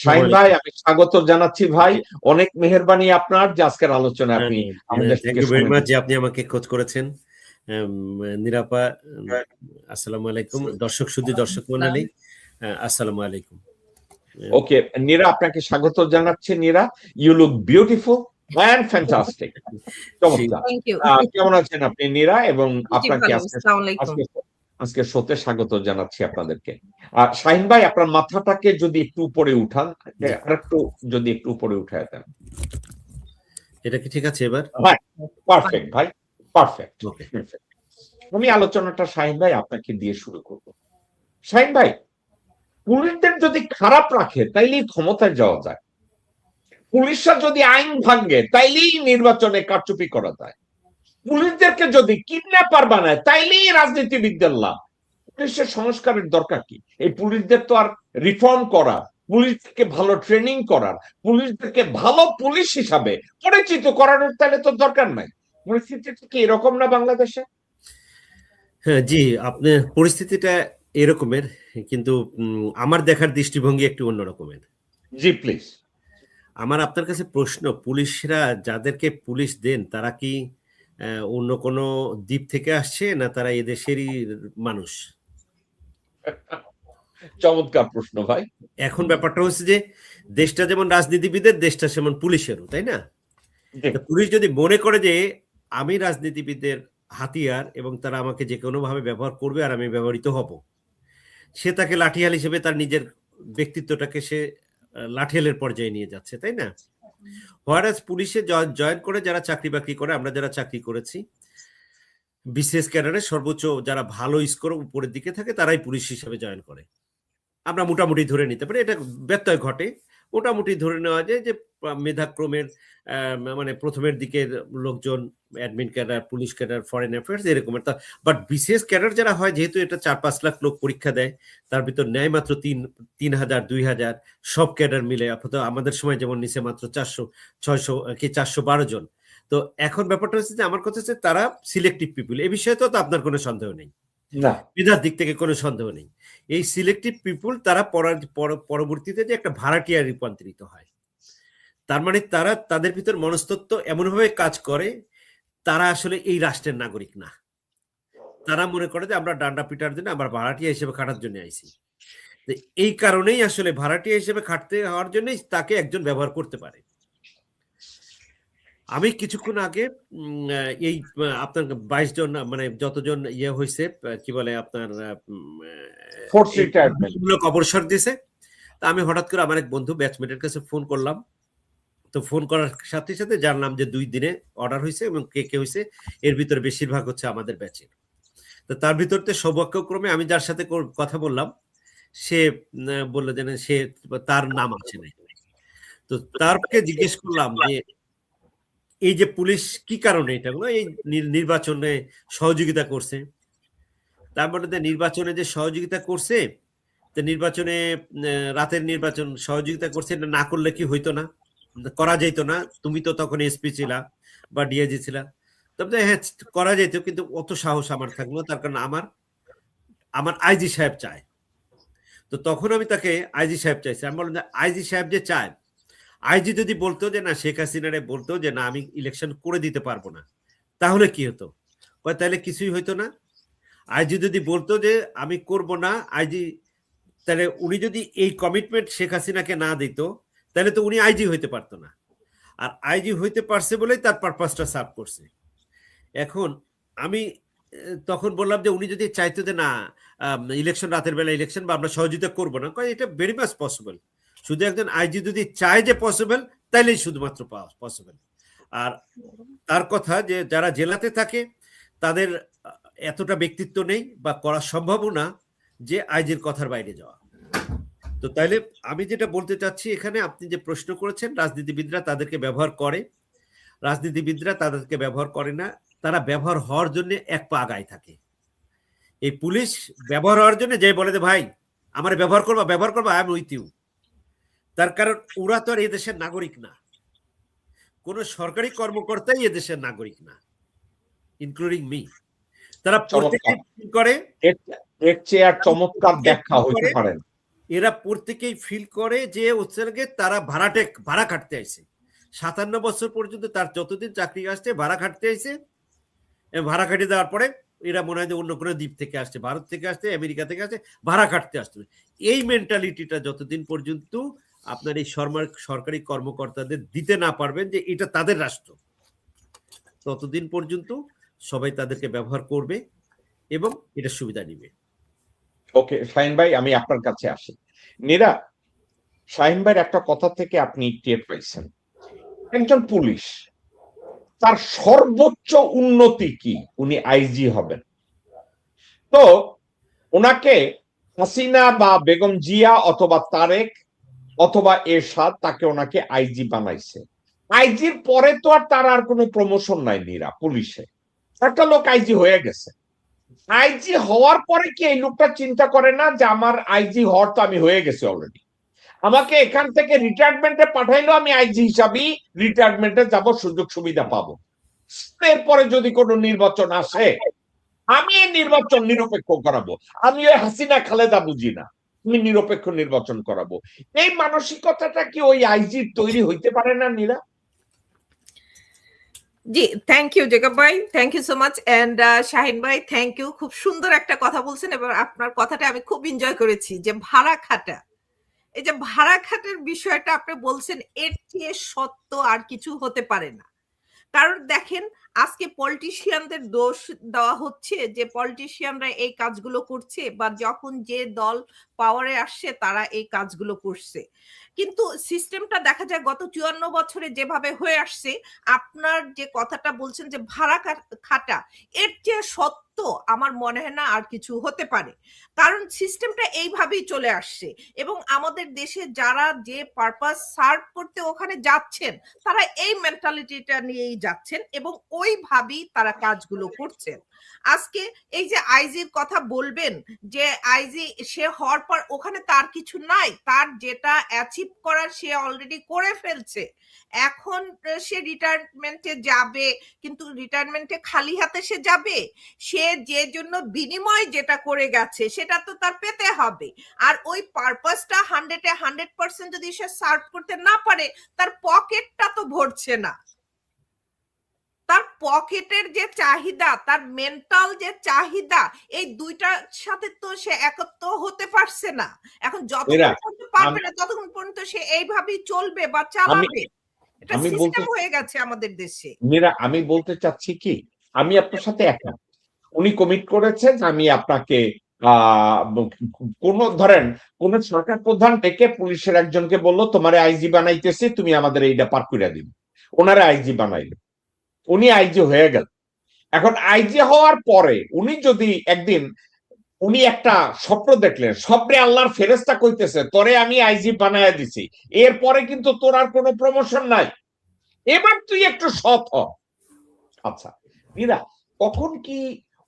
শাহিন ভাই, আমি স্বাগত জানাচ্ছি ভাই। অনেক মেহেরবানি আপনার যে আজকের আলোচনায় আপনি আমাদের থ্যাংক থেকে ইউ ভেরি সময় মাচ যে দিচ্ছেন। আপনি আমাকে খোঁজ করেছেন। নিরাপা, আসসালামু আলাইকুম। দর্শক মণ্ডলী, আসসালামু আলাইকুম। ওকে নীরা, আপনাকে স্বাগত জানাচ্ছি। Neera, you look beautiful and fantastic. চমৎকার। Thank you. কেমন আছেন আপনি নীরা? এবং জি আপনাকে ভালো। আজকে আসসালামু আলাইকুম। আজকে আজকে শোতে স্বাগত জানাচ্ছি আপনাদেরকে। শাহিন ভাই, আপনার মাথাটাকে যদি একটু উপরে উঠান, আরেকটু যদি একটু উপরে উঠায় দেন। এটা কি ঠিক আছে এবার? হ্যাঁ, পারফেক্ট ভাই, পারফেক্ট। ওকে। আমি আলোচনাটা শাহিন ভাই আপনাকে দিয়ে শুরু করব। শাহিন ভাই, পুলিশদের যদি খারাপ রাখে তাইলেই ক্ষমতায় যাওয়া যায়। পুলিশরা যদি আইন ভাঙে তাইলেই নির্বাচনে কারচুপি করা যায়। পুলিশদেরকে যদি কিডন্যাপার বানায় তাইলেই রাজনীতিবিদদের লাভ। পুলিশের সংস্কারের দরকার কি? এই পুলিশদের তো আর রিফর্ম করা, পুলিশকে ভালো ট্রেনিং করার, পুলিশদেরকে ভালো পুলিশ হিসাবে পরিচিত করানোর তাহলে তো দরকার নাই। পরিস্থিতিটা কি এরকম না বাংলাদেশে? হ্যাঁ জি, আপনার পরিস্থিতিটা এরকমের, কিন্তু আমার দেখার দৃষ্টিভঙ্গি একটু অন্যরকমের। জি প্লিজ। আমার আপনার কাছে প্রশ্ন, পুলিশরা যাদেরকে পুলিশ দেন তারা কি অন্য কোনো দ্বীপ থেকে আসছে, না তারা এদেশেরই মানুষ? চমৎকার প্রশ্ন ভাই। এখন ব্যাপারটা হচ্ছে যে দেশটা যেমন রাজনীতিবিদের, দেশটা যেমন পুলিশেরও, তাই না? পুলিশ যদি মনে করে যে আমি রাজনীতিবিদের হাতিয়ার এবং তারা আমাকে যে কোনো ভাবে ব্যবহার করবে আর আমি ব্যবহৃত হব, সে তাকে লাঠিয়াল হিসেবে তার নিজের ব্যক্তিত্বটাকে সে লাঠিয়ালের পর্যায়ে নিয়ে যাচ্ছে, তাই না? হোয়ারাজ পুলিশে জয়েন করে যারা চাকরি বাকরি করে, আমরা যারা চাকরি করেছি বিসিএস ক্যাডারে সর্বোচ্চ যারা ভালো স্কোর উপরের দিকে থাকে তারাই পুলিশ হিসেবে জয়েন করে। আমরা মোটামুটি ধরে নিতে পারি, এটা ব্যত্যয় ঘটে, মোটামুটি ধরে নেওয়া যায় যে মেধাক্রমের মানে প্রথমের দিকের লোকজন admin cadre, police cadre, foreign affairs এরকম একটা। বাট বিসিএস ক্যাডার যারা হয়, যেহেতু এটা 4-5 লাখ লোক পরীক্ষা দেয়, তার ভিতর নেয় মাত্র 3,000 2,000 সব ক্যাডার মিলে। আপাতত আমাদের সময় যেমন নিচে মাত্র 400-600 কি 412 জন। তো এখন ব্যাপারটা হচ্ছে যে আমার কথা হচ্ছে তারা সিলেক্টিভ পিপুল, এ বিষয়ে তো আপনার কোনো সন্দেহ নেই, মেধার দিক থেকে কোনো সন্দেহ নেই। এই সিলেক্টিভ পিপুল তারা পরবর্তীতে যে একটা ভাড়াটিয়া রূপান্তরিত হয়, তার মানে তারা তাদের ভিতর মনস্তত্ত্ব এমনভাবে কাজ করে তারা আসলে এই রাষ্ট্রের নাগরিক না। তারা মনে করে যে আমরা ডান্ডা পিটার জন্য, আমরা ভাড়াটিয়া হিসেবে খাটার জন্য আইছি। এই কারণেই আসলে ভাড়াটিয়া হিসেবে খাটতে হওয়ার জন্যই তাকে একজন ব্যবহার করতে পারে। আমি কিছুক্ষণ আগে এই আপনার 22 জন মানে যতজন ইয়ে হয়েছে কি বলে আপনার অবসর দিয়েছে, তা আমি হঠাৎ করে আমার এক বন্ধু ব্যাচমেটের কাছে ফোন করলাম। তো ফোন করার সাথে সাথে জানলাম যে 2 দিনে অর্ডার হয়েছে এবং কে কে হয়েছে, এর ভিতরে বেশিরভাগ হচ্ছে আমাদের ব্যাচের। তো তার ভিতরতে সৌভাগ্যক্রমে আমি যার সাথে কথা বললাম সে বললো যে সে তার নাম আছে না। তো তারকে জিজ্ঞেস করলাম যে এই যে পুলিশ কি কারণে এটা এই নির্বাচনে সহযোগিতা করছে, তার মানে নির্বাচনে যে সহযোগিতা করছে, তো নির্বাচনে রাতের নির্বাচন সহযোগিতা করছে, না করলে কি হইতো না, করা যেত না? তুমি তো তখন এসপি ছিলা বা ডিআইজি ছিলা। তবে হ্যাঁ করা যেত, কিন্তু অত সাহস আমার থাকলো, তার কারণ আমার আইজি সাহেব চায়। তো তখন আমি তাকে আইজি সাহেব চাইছি। আমি বললাম আইজি সাহেব যে চায়, আইজি যদি বলতো যে না, শেখ হাসিনারে বলতো যে না আমি ইলেকশন করে দিতে পারবো না, তাহলে কি হতো? তাহলে কিছুই হইতো না। আইজি যদি বলতো যে আমি করব না, আইজি তাহলে উনি যদি এই কমিটমেন্ট শেখ হাসিনাকে না দিত, তাহলে তো উনি আইজি হইতে পারতো না। আর আইজি হইতে পারছে বলেই তার পারপাসটা সার্ভ করছে। এখন আমি তখন বললাম যে উনি যদি চাইতো যে না ইলেকশন, রাতের বেলা ইলেকশন বা আমরা সহযোগিতা করবো না, এটা ভেরি মাচ পসিবল। শুধু একজন আইজি যদি চায় যে পসিবল, তাইলেই শুধুমাত্র পসিবল। আর তার কথা যে যারা জেলাতে থাকে তাদের এতটা ব্যক্তিত্ব নেই বা করা সম্ভব না যে আইজির কথার বাইরে যাওয়া। তো তাইলে আমি যেটা বলতে চাচ্ছি এখানে, আপনি যে প্রশ্ন করেছেন রাজনীতিবিদরা তাদেরকে ব্যবহার করে, রাজনীতিবিদরা তাদেরকে ব্যবহার করে না, তারা ব্যবহার হওয়ার জন্য এক পা আগায় থাকে। এই পুলিশ ব্যবহার হওয়ার জন্য যে বলে যে ভাই আমার ব্যবহার করবা আই এম উইথ ইউ। তার কারণ ওরা তো আর এদেশের নাগরিক না, কোন সরকারি কর্মকর্তাই এদেশের নাগরিক না, ইনক্লুডিং মি। তারা প্রত্যেকটি করে এর চেয়ে আর চমৎকার ব্যাখ্যা হইতে পারে না। এরা প্রত্যেকেই ফিল করে যে হচ্ছে নাকি তারা ভাড়া খাটতে আইছে। 57 বছর পর্যন্ত তার যতদিন চাকরি আসছে ভাড়া খাটতে আইছে, ভাড়া খাটিয়ে দেওয়ার পরে এরা মনে হয় যে অন্য কোনো দ্বীপ থেকে আসছে, ভারত থেকে আসছে, আমেরিকা থেকে আসছে, ভাড়া খাটতে আসছে। এই মেন্টালিটিটা যতদিন পর্যন্ত আপনার এই সরকারি কর্মকর্তাদের দিতে না পারবেন যে এটা তাদের রাষ্ট্র, ততদিন পর্যন্ত সবাই তাদেরকে ব্যবহার করবে এবং এটা সুবিধা নিবে। ওকে শাহিন ভাই, আমি আপনার কাছে আসি। নীরা, শাহিন ভাইয়ের একটা কথা থেকে আপনি টের পাইছেন, একজন পুলিশ তার সর্বোচ্চ উন্নতি কি? উনি আইজি হবেন। তো ওনাকে হাসিনা বা বেগম জিয়া অথবা তারেক অথবা এরশাদ তাকে ওনাকে আইজি বানাইছে। আইজির পরে তো আর তার আর কোনো প্রমোশন নাই নীরা পুলিশে। একটা লোক আইজি হয়ে গেছে, আইজি হওয়ার পরে কি এই লোকটা চিন্তা করে না যে আমার আইজি হওয়ার তো আমি হয়ে গেছি অলরেডি, আমাকে এখান থেকে রিটায়ারমেন্টে পাঠাইলো, আমি আইজি হিসাবেই রিটায়ারমেন্টে যাব, সুযোগ সুবিধা পাবো। এরপরে যদি কোনো নির্বাচন আসে আমি এই নির্বাচন নিরপেক্ষ করাবো, আমি ওই হাসিনা খালেদা বুঝি না, আমি নিরপেক্ষ নির্বাচন করাবো। এই মানসিকতাটা কি ওই আইজির তৈরি হইতে পারে না নীরা? জি, থ্যাংক ইউ জেকব ভাই, thank you so much. And Shahin ভাই, থ্যাংক ইউ, খুব সুন্দর একটা কথা বলছেন এবং আপনার কথাটা আমি খুব এনজয় করেছি, যে ভাড়া খাটা, এই যে ভাড়া খাটের বিষয়টা আপনি বলছেন, এর চেয়ে সত্য আর কিছু হতে পারে না। কারণ দেখেন, আজকে পলিটিশিয়ানদের দোষ দেওয়া হচ্ছে যে পলিটিশিয়ানরা এই কাজগুলো করছে, বা যখন যে দল পাওয়ারে আসছে তারা এই কাজগুলো করছে। কিন্তু সিস্টেমটা দেখা যায় গত 54 বছরে যেভাবে হয়ে আসছে, আপনার যে কথাটা বলছেন যে ভাড়া খাটা, এর চেয়ে সত্য আমার মনে হয় না আর কিছু হতে পারে। কারণ সিস্টেমটা এইভাবেই চলে আসছে, এবং আমাদের দেশে যারা যে পারপাস সার্ভ করতে ওখানে যাচ্ছেন তারা এই মেন্টালিটিটা নিয়েই যাচ্ছেন এবং ওইভাবেই তারা কাজগুলো করছেন। আজকে এই যে আইজির কথা বলবেন, যে আইজি সে হওয়ার পর ওখানে তার কিছু নাই, তার যেটা অ্যাচিভ করার সে অলরেডি করে ফেলছে। এখন সে রিটায়ারমেন্টে যাবে, কিন্তু রিটায়ারমেন্টে খালি হাতে সে যাবে? সে যে জন্য বিনিময় যেটা করে গেছে সেটা তো তার পেতে হবে। আর ওই পারপাসটা 100% যদি সে সার্ভ করতে না পারে, তার পকেটটা তো ভরছে না। তার পকেটের যে চাহিদা, তার মেন্টাল যে চাহিদা, এই দুইটার সাথে তো সে একত্র হতে পারছে না। এখন যতক্ষণ পর্যন্ত পারবে না ততক্ষণ পর্যন্ত সে এইভাবেই চলবে বা চালাবে। এটা সিস্টেম হয়ে গেছে আমাদের দেশে। মীরা, আমি বলতে চাচ্ছি কি, আমি আপনার সাথে একমত। উনি কমিট করেছেন, আমি আপনাকে কোন ধরেন কোন সরকার প্রধান ডেকে পুলিশের একজনকে বললো তোমারে আইজি বানাইতেছি, তুমি আমাদের এইটা পার করে দিবে, ওনারা আইজি বানাইলো, উনি আইজি হয়ে গেল। এখন আইজি হওয়ার পরে উনি যদি একদিন উনি একটা স্বপ্ন দেখলেন, স্বপ্নে আল্লাহর ফেরেস্তা কইতেছে তোরে আমি আইজি বানাইয়া দিছি, এরপরে কিন্তু তোর আর কোনো প্রমোশন নাই, এবার তুই একটু সৎ হ। আচ্ছা মীরা, কখন কি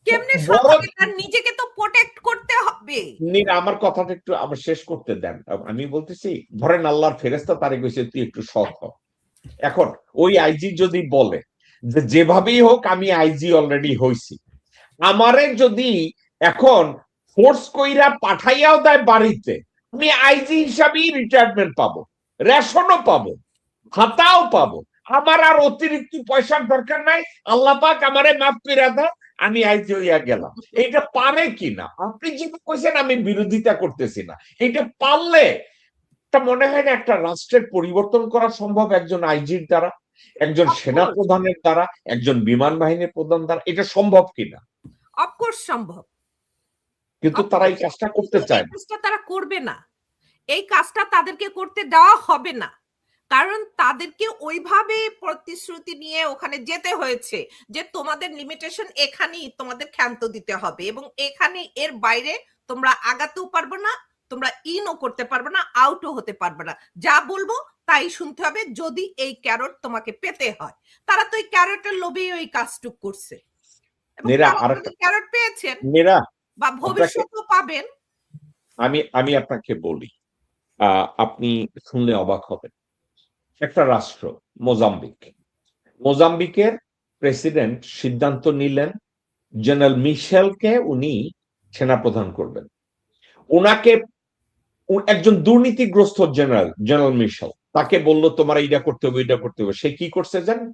কেমনে সৎ হবে? তার নিজেকে তো প্রোটেক্ট করতে হবে। মীরা, আমার কথাটা একটু আবার শেষ করতে দেন। আমি বলতেছি ধরেন আল্লাহর ফেরেস্তা তারে কইছে তুই একটু সৎ হ। এখন ওই আইজি যদি বলে যে যেভাবেই হোক আমি আইজি অলরেডি হইছি, আমারে যদি এখন ফোর্স কইরা পাঠাইয়াও দেয় বাড়িতে, আমি আইজি হিসাবেই রিটায়ারমেন্ট পাবো, রেশনও পাবো, ভাতাও পাবো, আমার আর অতিরিক্ত পয়সার দরকার নাই, আল্লাহ পাক আমারে মাফ করে দাও, আমি আইজি হইয়া গেলাম। এইটা পারে কিনা? আপনি যেটা কইছেন আমি বিরোধিতা করতেছি না, এটা পারলে তা মনে হয় না একটা রাষ্ট্রের পরিবর্তন করা সম্ভব একজন আইজির দ্বারা, একজন সেনা প্রধানের দ্বারা, একজন বিমান বাহিনীর প্রধান দ্বারা? এটা সম্ভব কিনা? অফকোর্স সম্ভব, কিন্তু তারা এই কাজটা করতে চায় না। তারা করবে না, এই কাজটা তাদেরকে করতে দেওয়া হবে না। কারণ তাদেরকে ওইভাবে প্রতিশ্রুতি নিয়ে ওখানে যেতে হয়েছে যে তোমাদের লিমিটেশন এখানেই, তোমাদের ক্ষান্ত দিতে হবে এবং এখানে এর বাইরে তোমরা আগাতেও পারবে না, তোমরা ইনও করতে পারবে না, আউটও হতে পারবে না, যা বলবো তাই শুনতে হবে যদি এই ক্যারট তোমাকে পেতে হয়। তারা তো এই ক্যারটের লোভেই ওই কাজটুক করছে, ক্যারট পেয়েছেন বা ভবিষ্যতেও পাবেন। আমি আপনাকে বলি, আপনি শুনলে অবাক হবেন। একটা রাষ্ট্র মোজাম্বিকের প্রেসিডেন্ট সিদ্ধান্ত নিলেন জেনারেল মিশেলকে উনি সেনাপ্রধান করবেন। ওনাকে একজন দুর্নীতিগ্রস্ত জেনারেল মিশেল, তাকে বললো তোমার এইটা করতে হবে, এইটা করতে হবে। সে কি করছে জানেন?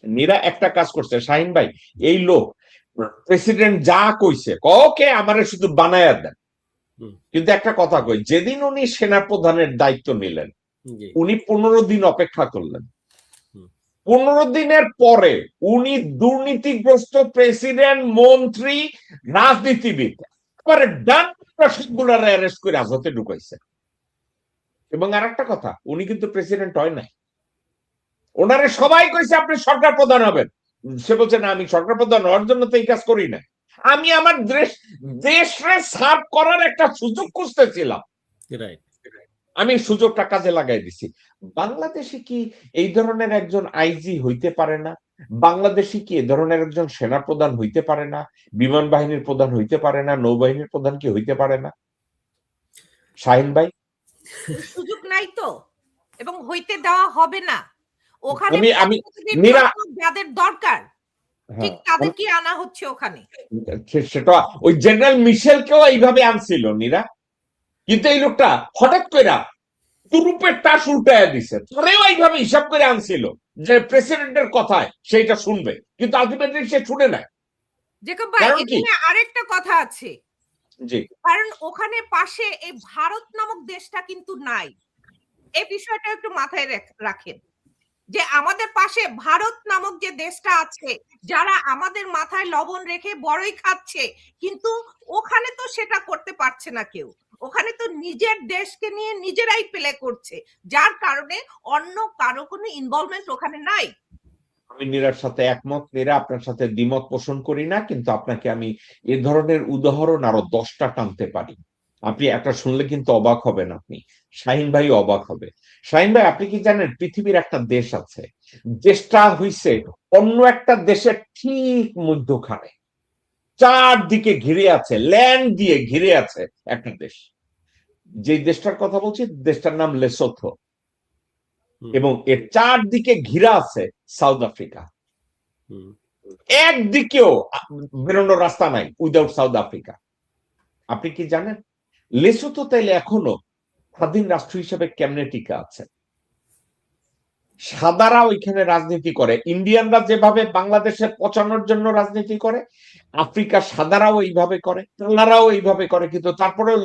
মীরা একটা কাজ করছে, শাহিন ভাই, এই লোক প্রেসিডেন্ট যা কইছে ওকে আমারে শুধু বানায়া দেন। কিন্তু একটা কথা কই, যেদিন উনি সেনাপ্রধানের দায়িত্ব নিলেন, উনি 15 দিন অপেক্ষা করলেন। 15 দিনের পরে উনি দুর্নীতিগ্রস্ত প্রেসিডেন্ট, মন্ত্রী, রাজনীতিবিদ এবারে ডান সবগুলার অ্যারেস্ট করে আজতে ঢুকাইছে। এবং আর একটা কথা, উনি কিন্তু প্রেসিডেন্ট হয় নাই, ওনারে সবাই কইছে আপনি সরকার প্রধান হবেন। সে বলছে না, আমি সরকার প্রধান হওয়ার জন্য তো এই কাজ করি না, আমি আমার দেশে সার্ভ করার একটা সুযোগ খুঁজতেছিলাম, আমি সুযোগটা কাজে লাগাই দিছি। বাংলাদেশে কি এই ধরনের একজন আইজি হইতে পারে না? বাংলাদেশে কি এ ধরনের একজন সেনা প্রধান হইতে পারে না? বিমান বাহিনীর প্রধান হইতে পারে না? নৌবাহিনীর প্রধান কি হইতে পারে না? শাহিন ভাই, সুযোগ নাই তো, এবং হইতে দেওয়া হবে না। ওখানে আমি যাদের দরকার ঠিক তাদেরকে আনা হচ্ছে ওখানে। সেটা ওই জেনারেল মিশেলকেও এইভাবে আনছিল নীরা, কিন্তু এই লোকটা হঠাৎ করে তুরুপের টাস উল্টায় দিছে, তোরেও এইভাবে হিসাব করে আনছিল যে প্রেসিডেন্টের কথায় সেইটা শুনবে, কিন্তু আলটিমেটলি সে শুনে নাই। জেকব ভাই, এখানে আরেকটা কথা আছে, জি, কারণ ওখানে পাশে এই ভারত নামক দেশটা কিন্তু নাই। এই বিষয়টা একটু মাথায় রাখেন যে আমাদের পাশে ভারত নামক যে দেশটা আছে, যারা আমাদের মাথায় লবণ রেখে বড়ই খাচ্ছে, কিন্তু ওখানে তো সেটা করতে পারছে না কেউ। ওখানে তো নিজের দেশকে নিয়ে নিজেরাই প্লে করছে, যার কারণে অন্য কারো কোনো ইনভলভমেন্ট ওখানে নাই। আমি নীরার সাথে একমত, নীরা আপনার সাথে দ্বিমত পোষণ করি না, কিন্তু আপনাকে আমি এ ধরনের উদাহরণ আরো 10টা টানতে পারি। আপনি একটা শুনলে কিন্তু অবাক হবেন, আপনি শাহিন ভাই অবাক হবে। শাহিন ভাই, আপনি কি জানেন পৃথিবীর একটা দেশ আছে, দেশটা হইছে অন্য একটা দেশের ঠিক মধ্যখানে, চারদিকে ঘিরে আছে, ল্যান্ড দিয়ে ঘিরে আছে একটা দেশ। যে দেশটার কথা বলছি, দেশটার নাম লেসোথো, এবং এর চারদিকে ঘিরা আছে সাউথ আফ্রিকা। একদিকেও বেরোনোর রাস্তা নাই উইদাউট সাউথ আফ্রিকা। আপনি কি জানেন লেসোথো তাইলে এখনো স্বাধীন রাষ্ট্র হিসেবে কেমনে টিকে আছে? সাদারা ওইখানে রাজনীতি করে, ইন্ডিয়ানরা যেভাবে বাংলাদেশে পচানোর জন্য রাজনীতি করে, আফ্রিকা সাদারাও এইভাবে করে, কালারাও এইভাবে করে, কিন্তু তারপরেও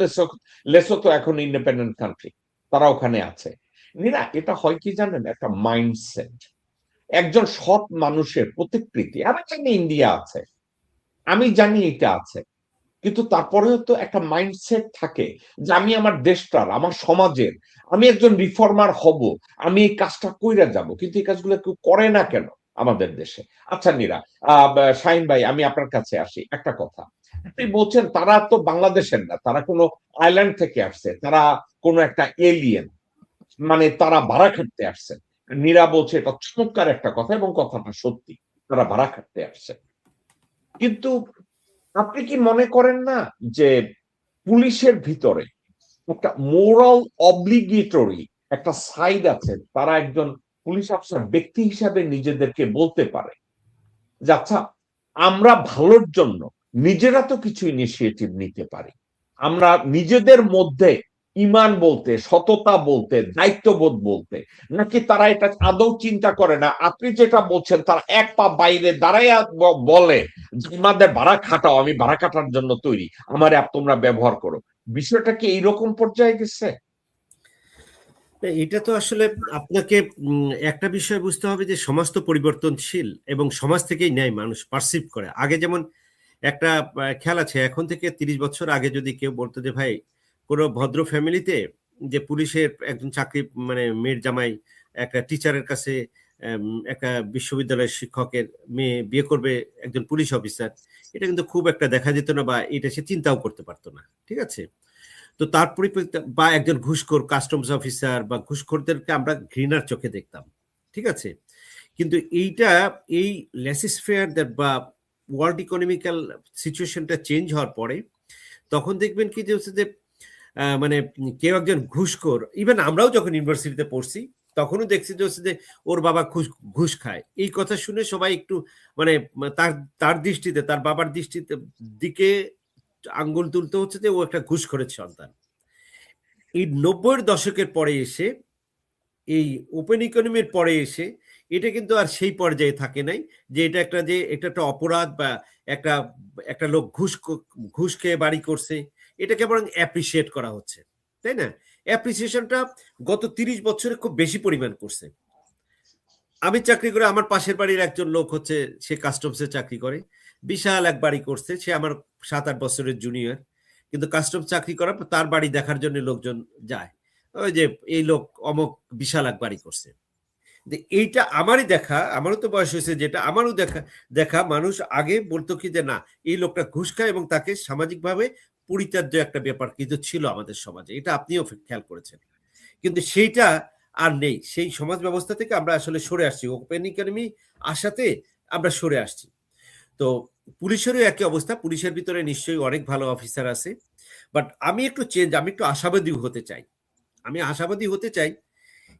লেসোথো এখন ইন্ডিপেন্ডেন্ট কান্ট্রি, তারা ওখানে আছে। নীরা, এটা হয় কি জানেন, একটা মাইন্ডসেট, একজন সৎ মানুষের প্রতিকৃতি। আমি জানি ইন্ডিয়া আছে, আমি জানি এটা আছে, কিন্তু তারপরেও তো একটা মাইন্ডসেট থাকে যে আমি আমার দেশটার, আমার সমাজের, আমি একজন রিফর্মার হব, আমি এই কাজটা কইরা যাব, কিন্তু এই কাজগুলো কেউ করে না কেন আমাদের দেশে? আচ্ছা নীরা, শাহিন ভাই, আমি আপনার কাছে আসি। একটা কথা, আপনি বলছেন তারা তো বাংলাদেশের না, তারা কোনো আইল্যান্ড থেকে আসছে, তারা কোনো একটা এলিয়েন, মানে তারা ভাড়া খাটতে আসছে। নীরা বলছে এটা চমৎকার একটা কথা, এবং কথাটা সত্যি, তারা ভাড়া খাটতে আসছে। কিন্তু আপনি কি মনে করেন না যে পুলিশের ভিতরে একটা মোরাল অব্লিগেটরি একটা সাইড আছে? তারা একজন পুলিশ অফিসার ব্যক্তি হিসাবে নিজেদেরকে বলতে পারে যে আচ্ছা, আমরা ভালোর জন্য নিজেরা তো কিছু ইনিশিয়েটিভ নিতে পারি, আমরা নিজেদের মধ্যে ইমান বলতে, সততা বলতে, দায়িত্ববোধ বলতে, নাকি তারা এটা আদৌ চিন্তা করে না? আপনি যেটা বলছেন, তারা এক পা বাইরে দাঁড়াইয়া বলে আমাদের ভাড়া খাটাও, আমি ভাড়া খাটার জন্য তৈরি, আমার অ্যাপ তোমরা ব্যবহার করো। বিষয়টা কি এইরকম পর্যায়ে গেছে? এটা তো আসলে আপনাকে একটা বিষয় বুঝতে হবে যে সমাজ তো পরিবর্তনশীল, এবং সমাজ থেকেই নেয়, মানুষ পারসিভ করে। আগে যেমন একটা খেয়াল আছে, এখন থেকে 30 বছর আগে যদি কেউ বলতো যে ভাই কোনো ভদ্র ফ্যামিলিতে যে পুলিশের একজন চাকরি, মানে মেয়ের জামাই একটা টিচারের কাছে, একটা বিশ্ববিদ্যালয়ের শিক্ষকের মেয়ে বিয়ে করবে একজন পুলিশ অফিসার, এটা কিন্তু খুব একটা দেখা যেত না, বা এটা সে চিন্তাও করতে পারতো না। ঠিক আছে, তো তার পরিপ্রেক্ষিতে, বা একজন ঘুষখোর কাস্টমস অফিসার বা ঘুষখোরদেরকে আমরা ঘৃণার চোখে দেখতাম। ঠিক আছে, কিন্তু এইটা, এই লেসিসফেয়ার বা ওয়ার্ল্ড ইকোনমিক্যাল সিচুয়েশনটা চেঞ্জ হওয়ার পরে তখন দেখবেন কি যে হচ্ছে যে মানে কেউ একজন ঘুষখোর, ইভেন আমরাও যখন ইউনিভার্সিটিতে পড়ছি তখনও দেখছি যে হচ্ছে যে ওর বাবা ঘুষ খায়, এই কথা শুনে সবাই একটু মানে তার দৃষ্টিতে, তার বাবার দৃষ্টিতে দিকে আঙ্গুল তুলতে হচ্ছে যে ও একটা ঘুষখোরের সন্তান। এই 90-এর দশকের পরে এসে, এই ওপেন ইকোনমির পরে এসে এটা কিন্তু আর সেই পর্যায়ে থাকে নাই যে এটা একটা অপরাধ বা একটা একটা লোক ঘুষ খেয়ে বাড়ি করছে, এটাকে বরং অ্যাপ্রিসিয়েট করা হচ্ছে, তাই না? অ্যাপ্রিসিয়েশনটা গত 30 বছরে খুব বেশি পরিমাণ করছে। আমি চাকরি করে, আমার পাশের বাড়ির একজন লোক হচ্ছে, সে কাস্টমসে চাকরি করে, বিশাল এক বাড়ি করছে, সে আমার 7-8 বছরের জুনিয়র, কিন্তু কাস্টমস চাকরি করার পর তার বাড়ি দেখার জন্য লোকজন যায়, ওই যে এই লোক অমুক বিশাল এক বাড়ি করছে। এইটা আমারই দেখা, আমারও তো বয়স হয়েছে, যেটা আমারও দেখা মানুষ আগে বলতো কি যে না, এই লোকটা ঘুষ খায়, এবং তাকে সামাজিকভাবে পরিত্যাজ্য একটা ব্যাপার কিন্তু ছিল আমাদের সমাজে, এটা আপনিও খেয়াল করেছেন। কিন্তু সেইটা আর নেই, সেই সমাজ ব্যবস্থা থেকে আমরা আসলে সরে আসছি, ওপেন ইকোনমি আসাতে আমরা সরে আসছি। তো পুলিশেরও একই অবস্থা, পুলিশের ভিতরে নিশ্চয়ই অনেক ভালো অফিসার আছে, বাট আমি একটু আশাবাদী হতে চাই। আমি আশাবাদী হতে চাই,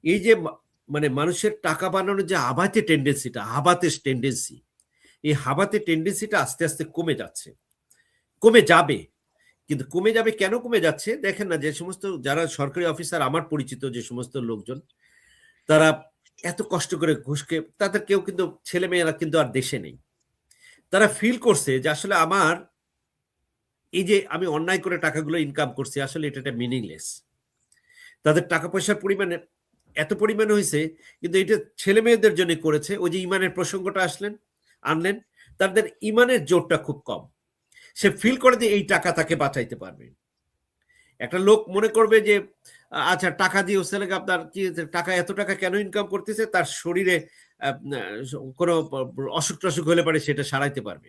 এই যে মানে মানুষের টাকা বানানোর যে হাবাতে টেন্ডেন্সিটা আস্তে আস্তে কমে যাচ্ছে, কমে যাবে। কিন্তু কমে যাবে কেন কমে যাচ্ছে দেখেন না, যে সমস্ত যারা সরকারি অফিসার, আমার পরিচিত যে সমস্ত লোকজন, তারা এত কষ্ট করে ঘুষকে, তাদের কেউ কিন্তু, ছেলে মেয়েরা কিন্তু আর দেশে নেই, তারা ফিল করছে যে আসলে আমার এই যে আমি অন্যায় করে টাকাগুলো ইনকাম করছি, আসলে এটা মিনিংলেস। তাদের টাকা পয়সার পরিমাণে এত পরিমাণে হয়েছে, কিন্তু এটা ছেলে মেয়েদের জন্য করেছে। ওই যে ইমানের প্রসঙ্গটা আনলেন, তাদের ইমানের জোরটা খুব কম, সে ফিল করে যে এই টাকা তাকে বাঁচাইতে পারবে। একটা লোক মনে করবে যে আচ্ছা টাকা দিয়ে ছেলেকে, আপনার কি টাকা, এত টাকা কেন ইনকাম করতেছে, তার শরীরে কোনো অসুখ টসুখ হলে পারে সেটা সারাইতে পারবে।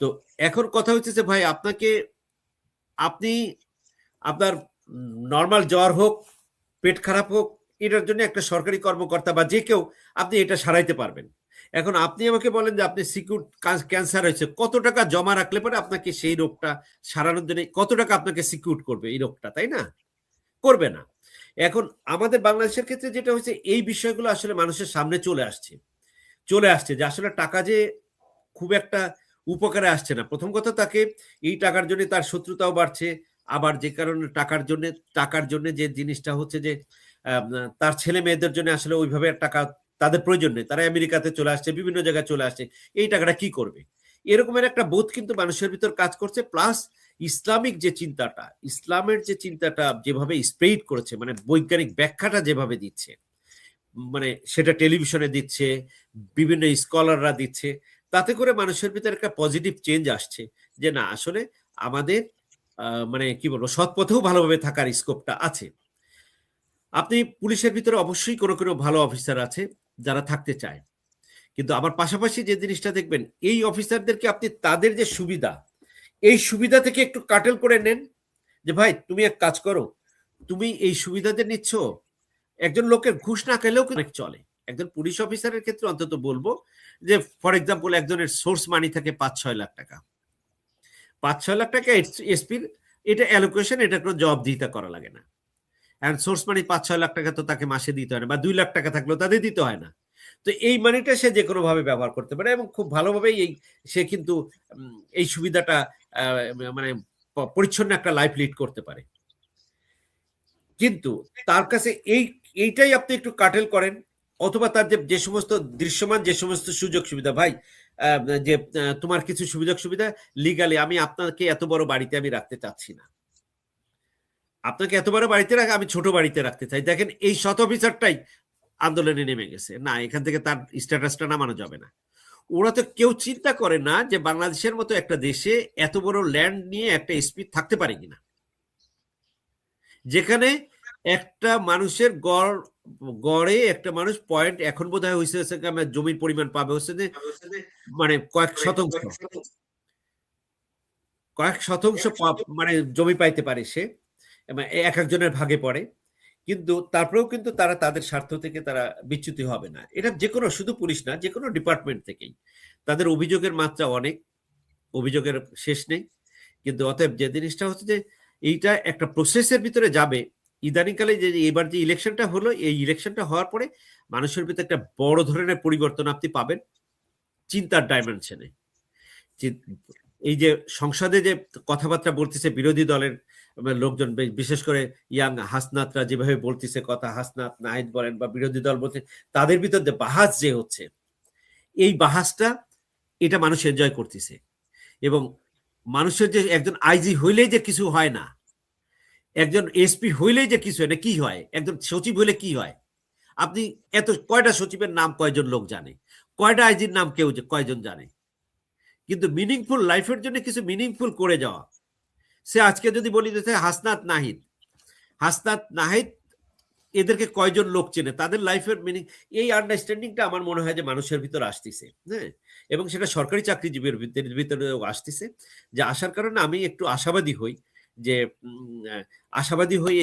তো এখন কথা হচ্ছে যে ভাই, আপনি আপনার নর্মাল জ্বর হোক, পেট খারাপ হোক, এটার জন্য একটা সরকারি কর্মকর্তা বা যে কেউ, আপনি এটা সারাইতে পারবেন। এখন আপনি আমাকে বলেন যে আপনি ক্যান্সার হয়েছে, কত টাকা জমা রাখলে পরে আপনাকে সেই রোগটা সারানোর জন্য কত টাকা আপনাকে সিকিউর করবে এই রোগটা, তাই না? করবে না। এখন আমাদের বাংলাদেশের ক্ষেত্রে যেটা হয়েছে, এই বিষয়গুলো আসলে মানুষের সামনে চলে আসছে যে আসলে টাকা যে খুব একটা উপকারে আসছে না। প্রথম কথা, তাকে এই টাকার জন্য তার শত্রুতাও বাড়ছে, আবার যে কারণে টাকার জন্য যে জিনিসটা হচ্ছে যে তার ছেলে মেয়েদের জন্য আসলে ওইভাবে টাকা তাদের প্রয়োজন নেই, তারা আমেরিকাতে চলে আসছে, বিভিন্ন জায়গায় চলে আসছে, এই টাকাটা কি করবে, এরকমের একটা বোধ কিন্তু মানুষের ভিতর কাজ করছে। প্লাস ইসলামের যে চিন্তাটা যেভাবে স্প্রেড করেছে, মানে বৈজ্ঞানিক ব্যাখ্যাটা যেভাবে দিচ্ছে, মানে সেটা টেলিভিশনে দিচ্ছে, বিভিন্ন স্কলাররা দিচ্ছে, তাতে করে মানুষের ভিতরে একটা পজিটিভ চেঞ্জ আসছে যে না, আসলে আমাদের মানে কি বলবো, সৎ পথেও ভালোভাবে থাকার স্কোপটা আছে। আপনি পুলিশের ভিতরে অবশ্যই কোনো কোনো ভালো অফিসার আছে যারা থাকতে চায়, কিন্তু আমার পাশাপাশি যে জিনিসটা দেখবেন, এই অফিসারদেরকে আপনি তাদের যে সুবিধা, এই সুবিধা থেকে একটু কাটেল করে নেন, যে ভাই তুমি এক কাজ করো, তুমি এই সুবিধা যে নিচ্ছ, একজন লোকের ঘুষ না খেলেও অনেক চলে। একজন পুলিশ অফিসারের ক্ষেত্রে অন্তত বলবো যে, ফর এক্সাম্পল, একজনের সোর্স মানি থাকে 5-6 লাখ টাকা, 5-6 লাখ টাকা এসপির, এটা অ্যালোকেশন, এটা কোনো জবাবদিহিতা করা লাগে না। এন্ড সোর্স মানি 5-6 লাখ টাকা তো তাকে মাসে দিতে হয় না, বা 2 লাখ টাকা থাকলেও তাদের দিতে হয় না। তো এই মানিটা সে যে কোনো ভাবে ব্যবহার করতে পারে, এবং খুব ভালোভাবেই সে কিন্তু এই সুবিধাটা মানে পরিচ্ছন্ন একটা লাইফ লিড করতে পারে। কিন্তু তার কাছে এইটাই আপনি একটু কাটেল করেন, অথবা তার যে সমস্ত দৃশ্যমান যে সমস্ত সুযোগ সুবিধা, ভাই যে তোমার কিছু সুবিধা লিগালি আমি আপনাকে এত বড় বাড়িতে আমি রাখতে চাচ্ছি না, আপনাকে এত বড় বাড়িতে রাখা, আমি ছোট বাড়িতে রাখতে চাই। দেখেন, এই শত অফিসারটাই আন্দোলনে নেমে গেছে, না এখান থেকে তার স্ট্যাটাসটা নামানো যাবে না। ওরা তো কেউ চিন্তা করে না যে বাংলাদেশের মতো একটা দেশে এত বড় ল্যান্ড নিয়ে একটা এসপি থাকতে পারে কিনা, যেখানে একটা মানুষের গড়ে একটা মানুষ পয়েন্ট, এখন বোধ হয় হয়েছে জমির পরিমাণ পাবে হচ্ছে যে মানে কয়েক শতাংশ মানে জমি পাইতে পারে সে, এক একজনের ভাগে পড়ে। কিন্তু তারপরেও কিন্তু তারা তাদের স্বার্থ থেকে তারা বিচ্যুতি হবে না। এটা যে কোনো, শুধু পুলিশ না, যে কোনো ডিপার্টমেন্ট থেকেই তাদের অভিযোগের মাত্রা অনেক, অভিযোগের শেষ নেই। কিন্তু অতএব যে জিনিসটা হচ্ছে যে এইটা একটা প্রসেসের ভিতরে যাবে। ইদানিংকালে যে এবার যে ইলেকশনটা হলো, এই ইলেকশনটা হওয়ার পরে মানুষের ভিতরে একটা বড় ধরনের পরিবর্তন আপনি পাবেন চিন্তার ডাইমেনশনে। এই যে সংসদে যে কথাবার্তা বলতেছে বিরোধী দলের লোকজন বিশেষ করে ইয়াং হাসনাতরা যেভাবে বলতেছে কথা, হাসনাত নাহিদ বলেন বা বিরোধী দল বলছে, তাদের ভিতর যে বাহাস যে হচ্ছে, এই বাহাসটা এটা মানুষ এনজয় করতেছে। এবং মানুষের যে একজন আইজি হইলেই যে কিছু হয় না, একজন এসপি হইলেই যে কিছু হয় না, কি হয়, একজন সচিব হইলে কি হয়, আপনি এত কয়টা সচিবের নাম কয়জন লোক জানে, কয়টা আইজির নাম কেউ কয়জন জানে। কিন্তু মিনিংফুল লাইফের জন্য কিছু মিনিংফুল করে যাওয়া, সে আজকে যদি বলি যে হাসনাত নাহিদ এদেরকে কয়জন লোক চেনে, তাদের লাইফের মিনিং, এই আন্ডারস্ট্যান্ডিংটা আমার মনে হয় যে মানুষের ভিতর আসতেছে। হ্যাঁ, এবং সেটা সরকারি চাকরিজীবীর ভিতরে আসতেছে, যে আসার কারণে আমি একটু আশাবাদী হই, যে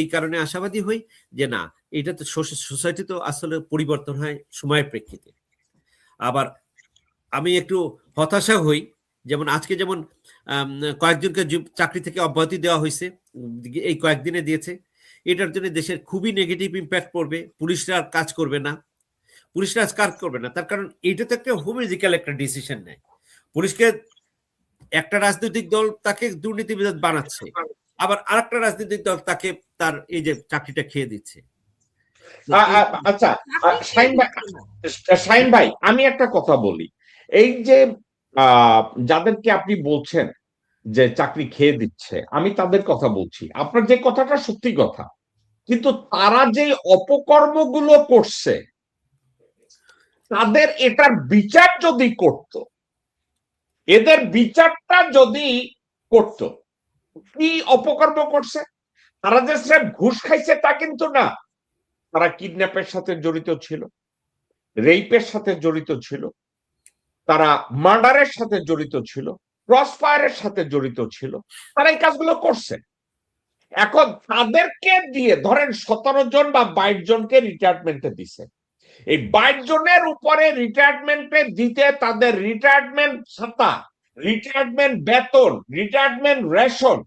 এই কারণে আশাবাদী হই যে না, এটা তো সোসাইটি তো আসলে পরিবর্তন হয় সময়ের প্রেক্ষিতে। আবার আমি একটু হতাশা হই, যেমন আজকে যেমন কয়েকজনকে চাকরি থেকে অব্যাহতি দেওয়া হয়েছে, এই কয়েকদিনে দিয়েছে, এটার জন্য দেশের খুবই নেগেটিভ ইম্প্যাক্ট পড়বে। পুলিশরা আর কাজ করবে না, তার কারণ এইটা তো একটা হোমিজিক্যাল একটা ডিসিশন নেয়। পুলিশকে একটা রাজনৈতিক দল তাকে দুর্নীতিবিদ বানাচ্ছে, আবার আরেকটা রাজনৈতিক দল তাকে তার এই যে চাকরিটা খেয়ে দিচ্ছে। আচ্ছা শাহিন ভাই, আমি একটা কথা বলি, এই যে যাদেরকে আপনি বলছেন যে চাকরি খেয়ে দিচ্ছে, আমি তাদের কথা বলছি। আপনার যে কথাটা সত্যি কথা, কিন্তু তারা যে অপকর্মগুলো করছে, তাদের এটার বিচার যদি করত, এদের বিচারটা যদি করত, কি অপকর্ম করছে, তারা যে স্রেফ ঘুষ খাইছে তা কিন্তু না, তারা কিডন্যাপের সাথে জড়িত ছিল, রেইপের সাথে জড়িত ছিল, তারা মার্ডারের সাথে জড়িত ছিল, ক্রস ফায়ারের সাথে জড়িত ছিল, তারা এই কাজগুলো করছে। এখন তাদেরকে দিয়ে ধরেন 17 জন বা 22 জনকে রিটায়ারমেন্টে দিছে, এই 22 জনের উপরে রিটায়ারমেন্টে দিতে তাদের রিটায়ারমেন্ট ভাতা, রিটায়ারমেন্ট বেতন, রিটায়ারমেন্ট রেশন,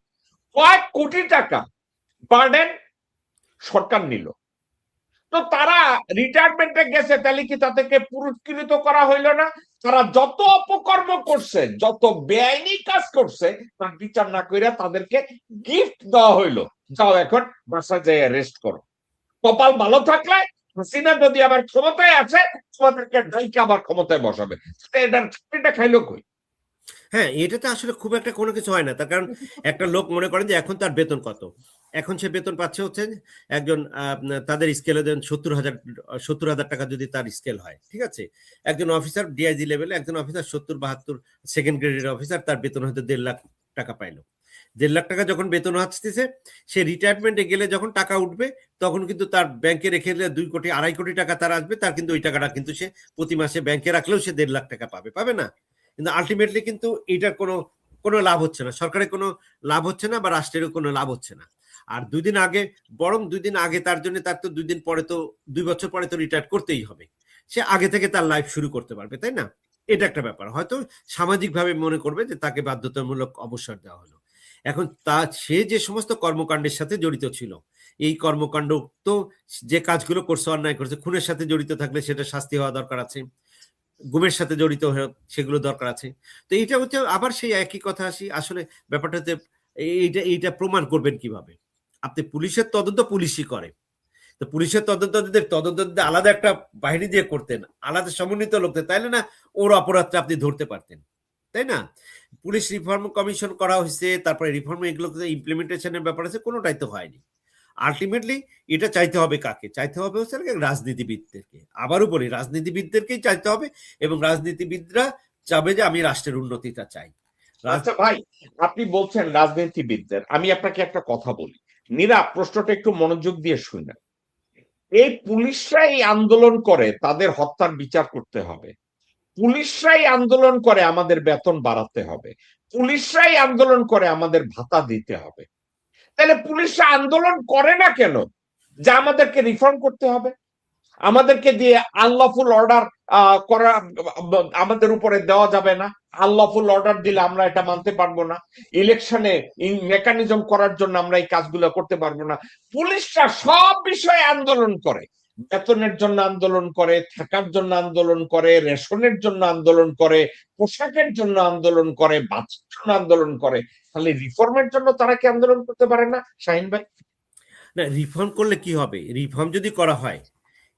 কয়েক কোটি টাকা বার্ডেন সরকার নিল। তো তারা রিটায়ারমেন্টে গেছে, তাহলে কি তাদেরকে পুরস্কৃত করা হইল না? তারা যত অপকর্ম করছে, যত বেআইনি কাজ করছে, তার বিচার না কইরা তাদেরকে গিফট দেওয়া হইলো, যাও এখন বাসা যায় রেস্ট করো। কপাল ভালো থাকলে হাসিনা যদি আবার ক্ষমতায় আছে, তোমাদেরকে ডাইকে আবার ক্ষমতায় বসাবে। এটার চাকরিটা খাইলো কই? হ্যাঁ, এটাতে আসলে খুব একটা কোনো কিছু হয় না। তার কারণ একটা লোক মনে করেন যে এখন তার বেতন কত, এখন সে বেতন পাচ্ছে হচ্ছে একজন তাদের স্কেলে দেন 70,000 টাকা যদি তার স্কেল হয়, ঠিক আছে, একজন অফিসার ডিআইজি লেভেলে একজন অফিসার 70-72 সেকেন্ড গ্রেডের অফিসার, তার বেতন হয়তো 1.5 লাখ টাকা পাইলো। 1.5 লাখ টাকা যখন বেতন আসতেছে, সে রিটায়ারমেন্টে গেলে যখন টাকা উঠবে, তখন কিন্তু তার ব্যাংকে রেখে দিলে 2 কোটি 2.5 কোটি টাকা তার আসবে, তার কিন্তু ওই টাকাটা কিন্তু সে প্রতি মাসে ব্যাংকে রাখলেও সে 1.5 লাখ টাকা পাবে না। কিন্তু আলটিমেটলি কিন্তু এইটার কোনো লাভ হচ্ছে না, সরকারের কোনো লাভ হচ্ছে না, বা রাষ্ট্রেরও কোনো লাভ হচ্ছে না। আর 2 দিন আগে, বরং 2 দিন আগে তার জন্য, তার তো 2 দিন পরে তো 2 বছর পরে তো রিটায়ার করতেই হবে, সে আগে থেকে তার লাইফ শুরু করতে পারবে, তাই না? এটা একটা ব্যাপার, হয়তো সামাজিকভাবে মনে করবে যে তাকে বাধ্যতামূলক অবসর দেওয়া হলো। এখন সে যে সমস্ত কর্মকাণ্ডের সাথে জড়িত ছিল, এই কর্মকাণ্ড তো যে কাজগুলো করছে, অন্যায় করছে, খুনের সাথে জড়িত থাকলে সেটা শাস্তি হওয়া দরকার আছে, গুমের সাথে জড়িত সেগুলো দরকার আছে। তো এইটা হচ্ছে আবার সেই একই কথা আসি, আসলে ব্যাপারটাতে এইটা প্রমাণ করবেন কিভাবে? আপনি পুলিশের তদন্ত পুলিশই করে, তো পুলিশের তদন্ত আলাদা একটা বাহিনী দিয়ে করতেন, আলাদা সমন্বিত লোক, তাইলে না ওর অপরাধটা আপনি ধরতে পারতেন, তাই না? পুলিশ রিফর্ম কমিশন করা হয়েছে, তারপরে রিফর্ম এগুলো ইমপ্লিমেন্টেশনের ব্যাপার আছে, কোনোটাই তো হয়নি। আলটিমেটলি এটা চাইতে হবে কাকে? চাইতে হবে হচ্ছে রাজনীতিবিদদেরকে। আবারও বলি, রাজনীতিবিদদেরকেই চাইতে হবে, এবং রাজনীতিবিদরা চাবে যে আমি রাষ্ট্রের উন্নতিটা চাই। আচ্ছা ভাই, আপনি বলছেন রাজনীতিবিদদের, আমি আপনাকে একটা কথা বলি, নীরা প্রশ্নটা একটু মনোযোগ দিয়ে শুনেন। এই পুলিশরা এই আন্দোলন করে তাদের হত্যার বিচার করতে হবে, পুলিশরাই আন্দোলন করে আমাদের বেতন বাড়াতে হবে, পুলিশরাই আন্দোলন করে আমাদের ভাতা দিতে হবে। তাহলে পুলিশরা আন্দোলন করে না কেন যে আমাদেরকে রিফর্ম করতে হবে, আমাদেরকে দিয়ে আনলফুল অর্ডার করা আমাদের উপরে দেওয়া যাবে না, আনলফুল অর্ডার দিলে আমরা এটা মানতে পারবো না, ইলেকশনে মেকানিজম করার জন্য আমরা এই কাজগুলো করতে পারবো না। পুলিশরা সব বিষয়ে আন্দোলন করে, বেতনের জন্য আন্দোলন করে, থাকার জন্য আন্দোলন করে, রেশনের জন্য আন্দোলন করে, পোশাকের জন্য আন্দোলন করে, বাঁচার জন্য আন্দোলন করে, তাহলে রিফর্মের জন্য তারা কি আন্দোলন করতে পারে না শাহিন ভাই? না, রিফর্ম করলে কি হবে? রিফর্ম যদি করা হয়,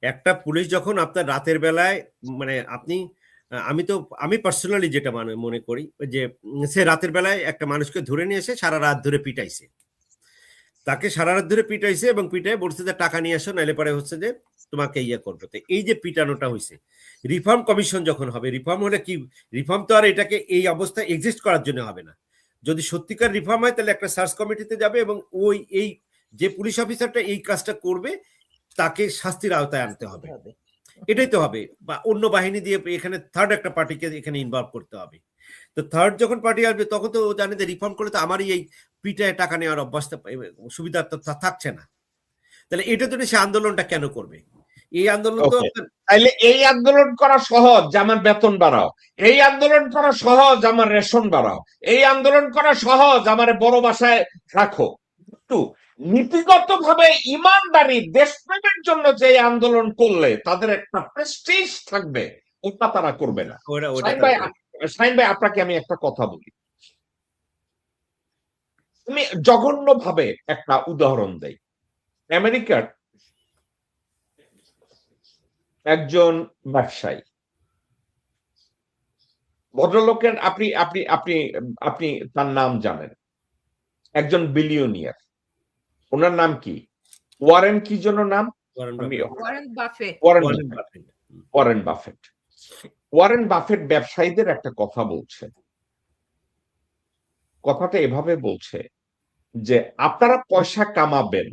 একটা পুলিশ যখন আপনার রাতের বেলায়, মানে আপনি আমি পার্সোনালি যেটা মনে করি যে সে রাতের বেলায় একটা মানুষকে ধরে নিয়ে এসে সারা রাত ধরে পিটাইছে, তাকে সারা রাত ধরে পিটাইছে এবং পিটাই বলছে যে টাকা নিয়ে আসো, নাইলে পরে হচ্ছে যে তোমাকে ইয়ে করবে। তো এই যে পিটানোটা হয়েছে, রিফর্ম কমিশন যখন হবে, রিফর্ম হলে কি, রিফর্ম তো আর এটাকে এই অবস্থায় এক্সিস্ট করার জন্য হবে না। যদি সত্যিকার রিফর্ম হয় তাহলে একটা সার্চ কমিটিতে যাবে এবং এই যে পুলিশ অফিসারটা এই কাজটা করবে তাকে শাস্তির আওতায় আনতে হবে, এটাই তো হবে। বা অন্য বাহিনী দিয়ে এখানে থার্ড একটা পার্টিকে এখানে ইনভলভ করতে হবে। তো থার্ড যখন পার্টি আসবে তখন তো ও জানে যে রিফর্ম করলে তো আমারই এই পিটায় টাকা নেওয়ার অভ্যাসটা, সুবিধা তো থাকছে না। তাহলে এটার জন্য সে আন্দোলনটা কেন করবে? এই আন্দোলন তো তাইলে এই আন্দোলন করা সহজ যে আমার বেতন বাড়াও, এই আন্দোলন করা সহজ আমার রেশন বাড়াও, এই আন্দোলন করা সহজ আমার বড় বাসায় রাখো। একটু নীতিগত ভাবে ইমানদারি দেশপ্রেমের জন্য যে আন্দোলন করলে তাদের একটা প্রেস্টিজ থাকবে, ওটা তারা করবে না। শাহিন ভাই আপনাকে আমি একটা কথা বলি, আমি জঘন্য ভাবে একটা উদাহরণ দেই। আমেরিকার একজন ব্যবসায়ী, ভদ্রলোকের আপনি আপনি আপনি আপনি তার নাম জানেন, একজন বিলিয়নিয়ার। ওনার নাম কি? ওয়ারেন কি জন্য নাম? Warren Buffett. ওয়ারেন বাফেট ব্যবসায়ীদের একটা কথা বলছে, কথাটা এভাবে বলছে যে আপনারা পয়সা কামাবেন,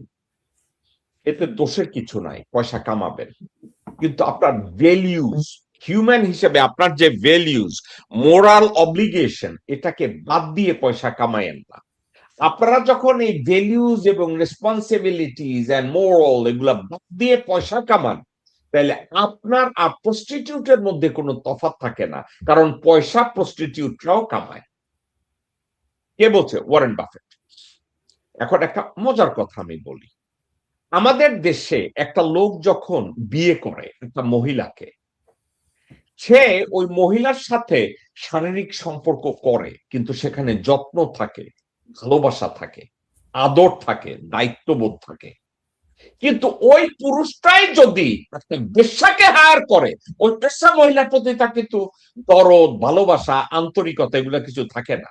এতে দোষের কিছু নাই, পয়সা কামাবেন, কিন্তু আপনার ভ্যালিউজ, হিউম্যান হিসেবে আপনার যে ভ্যালিউজ, মোরাল অব্লিগেশন, এটাকে বাদ দিয়ে পয়সা কামায়েন না। আপনারা যখন এই ভ্যালিউজ এবং রেসপন্সিবিলিটিজ এন্ড মোরাল এগুলা বাদ দিয়ে পয়সা কামান, তাহলে আপনার আর প্রস্টিটিউটের মধ্যে কোনো তফাৎ থাকে না, কারণ পয়সা প্রস্টিটিউটরাও কামায়। কে বলছে? Warren Buffett. এখন একটা মজার কথা আমি বলি, আমাদের দেশে একটা লোক যখন বিয়ে করে একটা মহিলাকে, সে ওই মহিলার সাথে শারীরিক সম্পর্ক করে, কিন্তু সেখানে যত্ন থাকে, ভালোবাসা থাকে, আদর থাকে, দায়িত্ববোধ থাকে। কিন্তু ওই পুরুষটাই যদি একটা বেশ্যাকে হায়ার করে, ওই বেশ্যা মহিলার প্রতি তার কিন্তু দরদ, ভালোবাসা, আন্তরিকতা এগুলো কিছু থাকে না।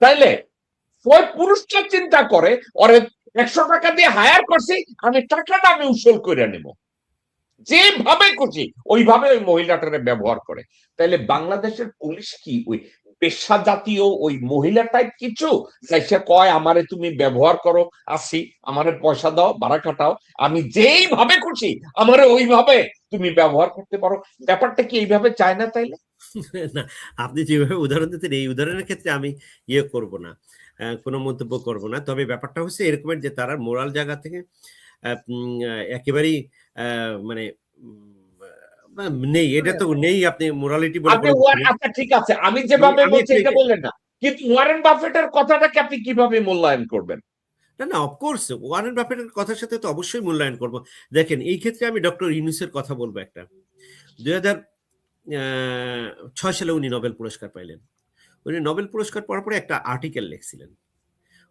তাইলে ওই পুরুষটা চিন্তা করে, ওরে 100 টাকা দিয়ে হায়ার করছি, আমি টাকাটা আমি উসুল করে নেব, যেভাবে খুশি ওইভাবে ওই মহিলাটারে ব্যবহার করে। তাইলে বাংলাদেশের পুলিশ কি ওই পেশা জাতীয় ওই মহিলা টাইপ কিছু, সে কয় আমারে তুমি ব্যবহার করো, আসি আমারে পয়সা দাও, ভাড়া কাটাও, আমি যেইভাবে খুশি আমারে ওইভাবে তুমি ব্যবহার করতে পারো? ব্যাপারটা কি এইভাবে চায় না? তাইলে না, আপনি যেভাবে উদাহরণ দিতেন এই উদাহরণের ক্ষেত্রে আমি ইয়ে করব না, কোনো মন্তব্য করব না। তবে ব্যাপারটা হচ্ছে এরকমের যে তারা মোরাল জায়গা থেকে একেবারেই মানে নেই, এটা তো নেই। আপনি মোরালিটি বলে আচ্ছা ঠিক আছে, আমি যেভাবে বলছি এটা বললেন না, কিন্তু ওয়ারেন বাফেটের কথাটাকে আপনি কিভাবে মূল্যায়ন করবেন? না না, অফকোর্স ওয়ারেন বাফেটের কথার সাথে তো অবশ্যই মূল্যায়ন করব। দেখেন, এই ক্ষেত্রে আমি ডক্টর ইউনূসের কথা বলবো। একটা 2006 সালে উনি নোবেল পুরস্কার পাইলেন। উনি নোবেল পুরস্কার পাওয়ার পরে একটা আর্টিকেল লিখছিলেন।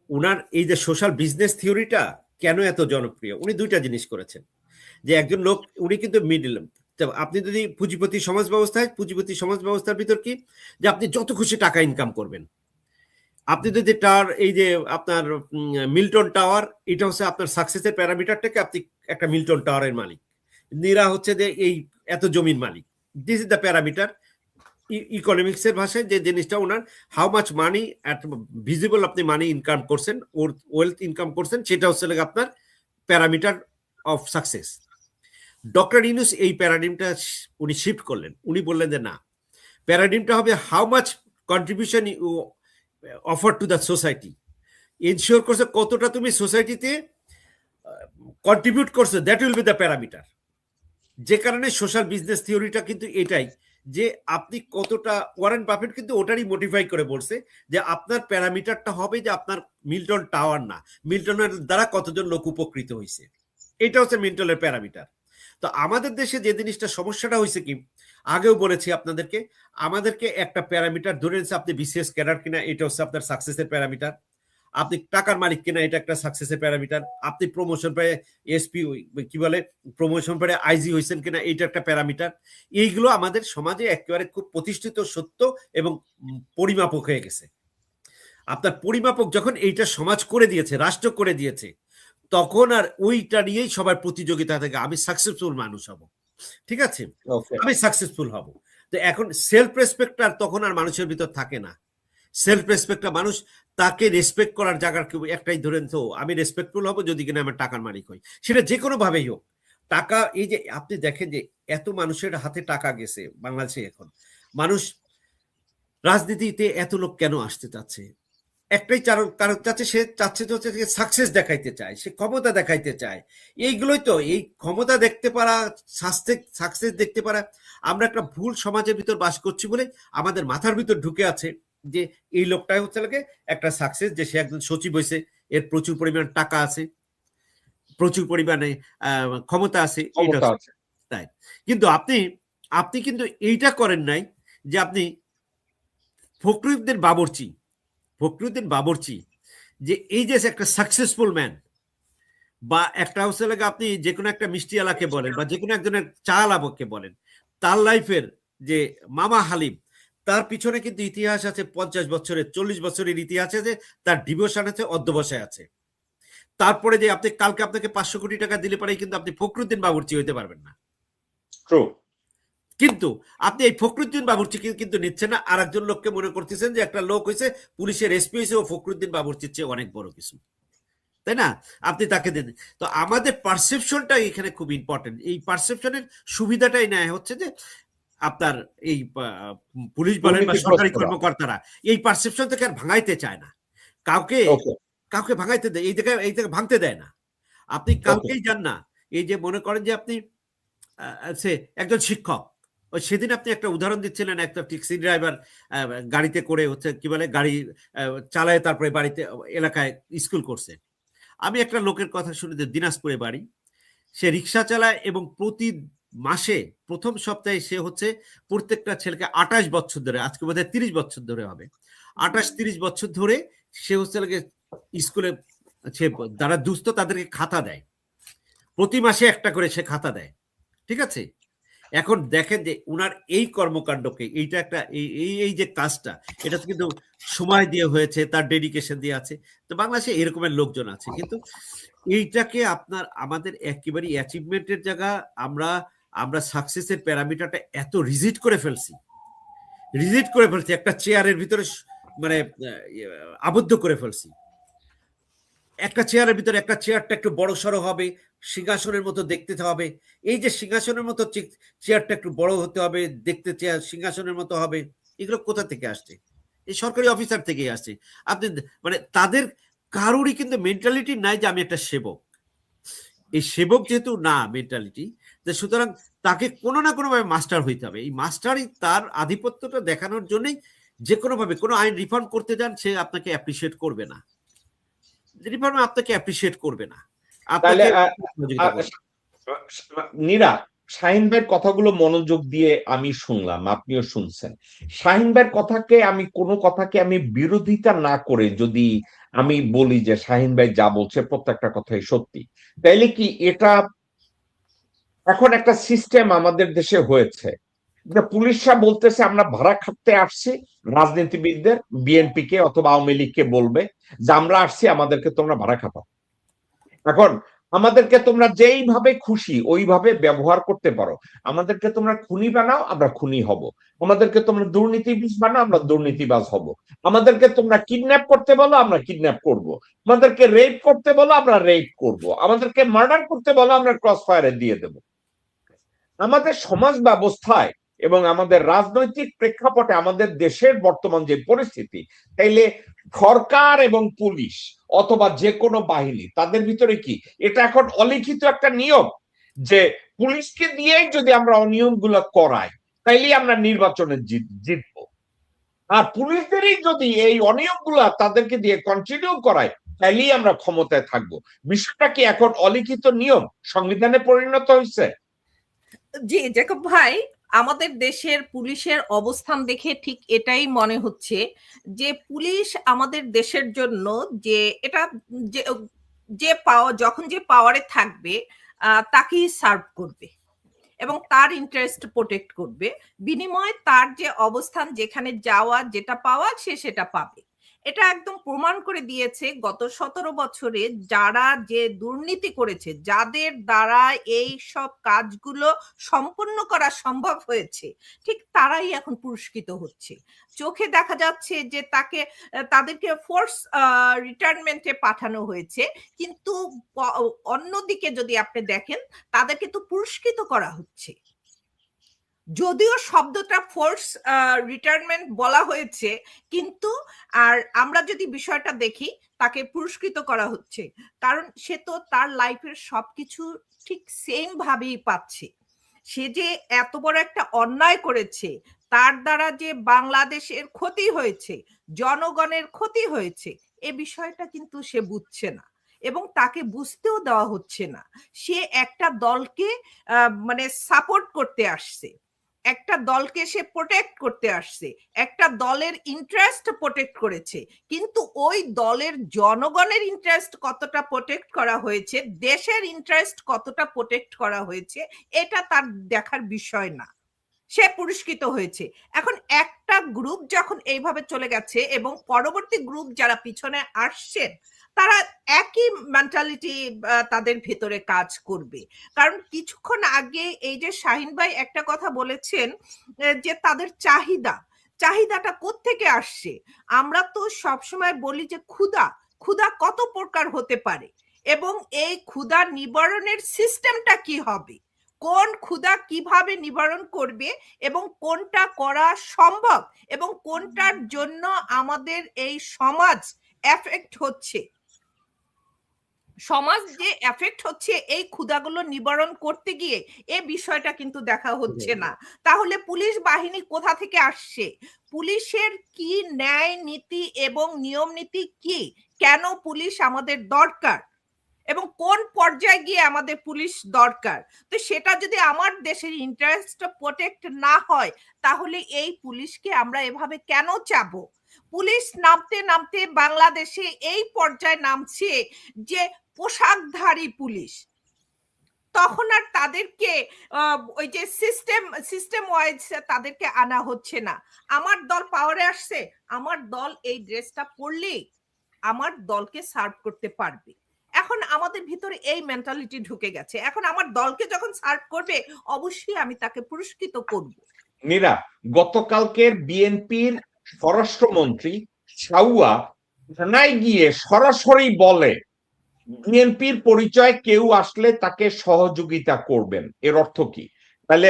উনার এই যে সোশ্যাল বিজনেস থিওরিটা কেন এত জনপ্রিয়, উনি দুইটা জিনিস করেছেন। যে একজন লোক, উনি কিন্তু মিডল, আপনি যদি পুঁজিপতি সমাজ ব্যবস্থার ভিতর কি, যে আপনি যত খুশি টাকা ইনকাম করবেন। আপনি যদি এই যে আপনার মিল্টন টাওয়ার, এটা হচ্ছে আপনার সাকসেসের প্যারামিটারটাকে, আপনি একটা মিল্টন টাওয়ারের মালিক, নীরা হচ্ছে যে এই এত জমির মালিক, this is the parameter. Economics এর ভাষায় যে জিনিসটা ওনার, হাউ মাচ মানি ভিজিবল আপনি মানি ইনকাম করছেন, ওয়েলথ ইনকাম করছেন, সেটা হচ্ছে আপনার parameter of success. Doctor Yunus এই প্যারাডিমটা উনি শিফট করলেন। উনি বললেন যে না, প্যারাডিমটা হবে how much contribution you offer to the society, ensure করছে কতটা তুমি সোসাইটিতে কন্ট্রিবিউট করছো, that will be the parameter. যে কারণে সোশ্যাল বিজনেস থিওরিটা কিন্তু এটাই, যে আপনি কতটা, ওয়ারেন বাফেট কিন্তু ওটারই মোটিফাই করে বলছে যে আপনার প্যারামিটারটা হবে যে আপনার মিল্টন টাওয়ার না, মিল্টনের দ্বারা কতজন লোক উপকৃত হয়েছে, এটা হচ্ছে মিল্টনের প্যারামিটার। তো আমাদের দেশে যে জিনিসটা সমস্যাটা হয়েছে কি, আগেও বলেছি আপনাদেরকে, আমাদেরকে একটা প্যারামিটার ধরে নিচ্ছে, আপনি বিসিএস ক্যাডার কিনা এটা হচ্ছে আপনার সাকসেসের প্যারামিটার, আপনি টাকার মালিক কিনা এটা একটা সাকসেসের প্যারামিটার, আপনি প্রমোশন পেয়ে এসপি কি বলে প্রমোশন পেয়ে আইজি হয়েছেন কিনা এটা একটা প্যারামিটার। এইগুলো আমাদের সমাজে একেবারে খুব প্রতিষ্ঠিত সত্য এবং পরিমাপক হয়ে গেছে। আপনার পরিমাপক যখন এইটা সমাজ করে দিয়েছে, রাষ্ট্র করে দিয়েছে, তখন আর ওইটা নিয়েই সবার প্রতিযোগিতা থাকে, আমি সাকসেসফুল মানুষ হব, ঠিক আছে, আমি সাকসেসফুল হব। তো এখন সেলফ রেসপেক্ট আর তখন আর মানুষের ভিতর থাকে না। সেলফ রেসপেক্টটা মানুষ তাকে রেসপেক্ট করার জায়গার একটাই ধরেন, তো আমি রেসপেক্টফুল হব যদি কিনা আমার টাকার মালিক হই, সেটা যে কোনো ভাবেই হোক। টাকা, এই যে আপনি দেখেন যে এত মানুষের হাতে টাকা গেছে বাংলাদেশে, এখন মানুষ রাজনীতিতে এত লোক কেন আসতে চাচ্ছে? একটাই কারণ চাচ্ছে, সে চাচ্ছে সাকসেস দেখাইতে চায়, সে ক্ষমতা দেখাইতে চায়। এইগুলোই তো, এই ক্ষমতা দেখতে পারা, সাকসেস দেখতে পারা। আমরা একটা ভুল সমাজের ভিতর বাস করছি বলে আমাদের মাথার ভিতর ঢুকে আছে যে এই লোকটাই হচ্ছে লাগে একটা সাকসেস, যে সে একজন সচিব হয়েছে, এর প্রচুর পরিমাণ টাকা আছে, প্রচুর পরিমাণে ক্ষমতা আছে, তাই। কিন্তু আপনি কিন্তু এইটা করেন নাই যে আপনি ফখরুদ্দিন বাবুর্চি যে এই যে একটা সাকসেসফুল ম্যান, বা একটা হচ্ছে লাগে আপনি যে কোনো একটা মিষ্টি আলাকে বলেন বা যে কোনো একজনের চা আলাকে বলেন, তার লাইফের যে মামা হালিম, তার পিছনে কিন্তু ইতিহাস আছে 50 বছরের, 40 বছরের ইতিহাস আছে, তার ডিভোশন আছে, অধ্যবসায় আছে। তারপরে যে আপনি কালকে আপনাকে 500 কোটি টাকা দিলে পারে কিন্তু আপনি ফখরুদ্দিন বাবুর্চি হইতে পারবেন না। কিন্তু আপনি এই ফখরুদ্দিন বাবুর্চি কিন্তু নিচ্ছেন না, আর একজন লোককে মনে করতেছেন যে একটা লোক হয়েছে পুলিশের এসপি হয়েছে, ও ফখরুদ্দিন বাবুর্চির চেয়ে অনেক বড় কিছু, তাই না? আপনি তাকে দেন। তো আমাদের পারসেপশনটা এখানে খুব ইম্পর্টেন্ট। এই পারসেপশনের সুবিধাটাই নেয় হচ্ছে যে আপনার এই পুলিশ বলেন বা সরকারি কর্মকর্তারা এই পারসেপশন থেকে আর ভাঙাইতে চায় না, কাউকে ভাঙাইতে দেয়, এই থেকে ভাঙতে দেয় না। আপনি কাউকেই যান না। এই যে মনে করেন যে আপনি সে একজন শিক্ষক, সেদিন আপনি একটা উদাহরণ দিচ্ছিলেন, একটা ট্যাক্সি ড্রাইভার গাড়িতে করে হচ্ছে কি বলে গাড়ি চালায়, তারপরে বাড়িতে এলাকায় স্কুল করছে। আমি একটা লোকের কথা শুনে, দিনাজপুরে বাড়ি, সে রিক্সা চালায় এবং প্রতি মাসে প্রথম সপ্তাহে সে হচ্ছে প্রত্যেকটা ছেলেকে 28 বছর ধরে, আজকে বোধহয় 30 বছর ধরে হবে, 28-30 বছর ধরে সে হচ্ছে স্কুলে, সে যারা দুস্থ তাদেরকে খাতা দেয়, প্রতি মাসে একটা করে সে খাতা দেয়, ঠিক আছে। এখন দেখেন যে উনার এই কর্মকাণ্ডকে, এইটা একটা এই যে কাজটা, এটা কিন্তু সময় দিয়ে হয়েছে, তার ডেডিকেশন দিয়ে আছে। তো বাংলাদেশে এরকমের লোকজন আছে, কিন্তু এইটাকে আমাদের একেবারে অ্যাচিভমেন্টের জায়গা, আমরা সাকসেসের প্যারামিটারটা এত রিজিড করে ফেলছি, একটা চেয়ারের ভিতরে মানে আবদ্ধ করে ফেলছি। একটা চেয়ারের ভিতরে একটা চেয়ারটা একটু বড় সড়ো হবে, সিংহাসনের মতো দেখতে হবে। এই যে সিংহাসনের মতো চেয়ারটা একটু বড় হতে হবে, দেখতে চেয়ার সিংহাসনের মতো হবে, এগুলো কোথা থেকে আসছে? এই সরকারি অফিসার থেকেই আসছে। আপনি মানে তাদের কারোরই কিন্তু মেন্টালিটি নাই যে আমি একটা সেবক। এই সেবক যেহেতু না মেন্টালিটি, সুতরাং তাকে কোনো না কোনো ভাবে মাস্টার হইতে হবে। এই মাস্টারই তার আধিপত্যটা দেখানোর জন্যই যে কোনো ভাবে কোনো আইন রিফর্ম করতে যান, সে আপনাকে অ্যাপ্রিসিয়েট করবে না, আপনাকে অ্যাপ্রিসিয়েট করবে না। নীরা, শাহিন ভাইয়ের কথাগুলো মনোযোগ দিয়ে আমি শুনলাম, আপনিও শুনছেন। শাহিন ভাইয়ের কথাকে কোনো কথাকে আমি বিরোধিতা না করে যদি আমি বলি যে শাহিন ভাই যা বলছে প্রত্যেকটা কথাই সত্যি, তাইলে কি এটা এখন একটা সিস্টেম আমাদের দেশে হয়েছে যে পুলিশরা বলতেছে আমরা ভাড়া খাটতে আসছি, রাজনীতিবিদদের, বিএনপি কে অথবা আওয়ামী লীগকে বলবে যে আমরা আসছি, আমাদেরকে তোমরা ভাড়া খাটাও। এখন আমাদেরকে তোমরা যেইভাবে খুশি ওইভাবে ব্যবহার করতে পারো, আমাদেরকে তোমরা খুনি বানাও, আমরা খুনি হব, আমাদেরকে তোমরা দুর্নীতিবাজ বানাও, আমরা দুর্নীতিবাজ হব, আমাদেরকে তোমরা কিডন্যাপ করতে বলো, আমরা কিডন্যাপ করব, আমাদেরকে রেপ করতে বলো, আমরা রেপ করব, আমাদেরকে মার্ডার করতে বলো, আমরা ক্রস ফায়ারে দিয়ে দেব। আমাদের সমাজ ব্যবস্থায় এবং আমাদের রাজনৈতিক প্রেক্ষাপটে আমাদের দেশের বর্তমান যে পরিস্থিতি, তাইলে সরকার এবং পুলিশ অথবা যে কোনো বাহিনী, তাদের ভিতরে কি এটা এখন অলিখিত একটা নিয়ম যে পুলিশকে দিয়েই যদি আমরা অনিয়মগুলো করাই তাইলেই আমরা নির্বাচনে জিতবো, আর পুলিশদেরই যদি এই অনিয়মগুলা তাদেরকে দিয়ে কন্টিনিউ করায় তাইলেই আমরা ক্ষমতায় থাকবো। বিষয়টা কি এখন অলিখিত নিয়ম সংবিধানে পরিণত হয়েছে? জি জ্যাকব ভাই, আমাদের দেশের পুলিশের অবস্থান দেখে ঠিক এটাই মনে হচ্ছে যে পুলিশ আমাদের দেশের জন্য যে এটা যে যে যখন যে পাওয়ারে থাকবে তাকেই সার্ভ করবে এবং তার ইন্টারেস্ট প্রোটেক্ট করবে। বিনিময়ে তার যে অবস্থান, যেখানে যাওয়া, যেটা পাওয়া, সে সেটা পাবে। এটা একদম প্রমাণ করে দিয়েছে গত 17 বছরে যারা যে দুর্নীতি করেছে, যাদের দ্বারা এই সব কাজগুলো সম্পন্ন করা সম্ভব হয়েছে, ঠিক তারাই এখন পুরস্কৃত হচ্ছে। চোখে দেখা যাচ্ছে যে তাদেরকে ফোর্স রিটায়ারমেন্টে পাঠানো হয়েছে, কিন্তু অন্যদিকে যদি আপনি দেখেন তাদেরকে তো পুরস্কৃত করা হচ্ছে। যদিও শব্দটা ফোর্স রিটায়ারমেন্ট বলা হয়েছে, কিন্তু আর আমরা যদি বিষয়টা দেখি তাকে পুরস্কৃত করা হচ্ছে, কারণ সে তো তার লাইফের সবকিছু ঠিক সেম ভাবেই পাচ্ছে। সে যে এত বড় একটা অন্যায় করেছে, তার দ্বারা যে বাংলাদেশের ক্ষতি হয়েছে, জনগণের ক্ষতি হয়েছে, এ বিষয়টা কিন্তু সে বুঝছে না এবং তাকে বুঝতেও দেওয়া হচ্ছে না। সে একটা দলকে মানে সাপোর্ট করতে আসছে, একটা দলকে সে প্রোটেক্ট করতে আসছে, একটা দলের ইন্টারেস্ট প্রোটেক্ট করেছে, কিন্তু ওই দলের জনগণের ইন্টারেস্ট কতটা প্রোটেক্ট করা হয়েছে, দেশের ইন্টারেস্ট কতটা প্রোটেক্ট করা হয়েছে, এটা তার দেখার বিষয় না। সে পুরস্কৃত হয়েছে। এখন একটা গ্রুপ যখন এইভাবে চলে গেছে এবং পরবর্তী গ্রুপ যারা পিছনে আসছেন, তারা একই মেন্টালিটি তাদের ভেতরে কাজ করবে। কারণ কিছুক্ষণ আগে এই যে শাহিন ভাই একটা কথা বলেছেন যে তাদের চাহিদাটা কোত্থেকে আসছে। আমরা তো সবসময় বলি যে ক্ষুধা কত প্রকার হতে পারে এবং এই ক্ষুধা নিবারণের সিস্টেমটা কি হবে, কোন ক্ষুধা কিভাবে নিবারণ করবে এবং কোনটা করা সম্ভব এবং কোনটার জন্য আমাদের এই সমাজ এফেক্ট হচ্ছে। সমাজ যে এফেক্ট হচ্ছে এই ক্ষুধাগুলো নিবারণ করতে গিয়ে, এ বিষয়টা কিন্তু দেখা হচ্ছে না। তাহলে পুলিশ বাহিনী কোথা থেকে আসছে, পুলিশের কি ন্যায় নীতি এবং নিয়ম নীতি কি, কেন পুলিশ আমাদের দরকার এবং কোন পর্যায়ে গিয়ে আমাদের পুলিশ দরকার। তো সেটা যদি আমার দেশের ইন্টারেস্ট প্রোটেক্ট না হয়, তাহলে এই পুলিশকে আমরা এভাবে কেন চাবো? পুলিশ নামতে নামতে বাংলাদেশে এই পর্যায়ে নামছে যে পোশাকধারী পুলিশ, তখন আর তাদেরকে ওই যে সিস্টেম ওয়াইজ তাদেরকে আনা হচ্ছে না। আমার দল পাওয়ারে আসছে, আমার দল এই ড্রেসটা পরলেই আমার দলকে সার্ভ করতে পারবে। এখন আমাদের ভিতরে এই মেন্টালিটি ঢুকে গেছে, এখন আমার দলকে যখন সার্ভ করবে অবশ্যই আমি তাকে পুরস্কৃত করব। নীরা, গতকালকের বিএনপির স্বরাষ্ট্রমন্ত্রী সাউয়া থানায় গিয়ে সরাসরি বলে বিএনপির পরিচয় কেউ আসলে তাকে সহযোগিতা করবেন। এর অর্থ কি? তাহলে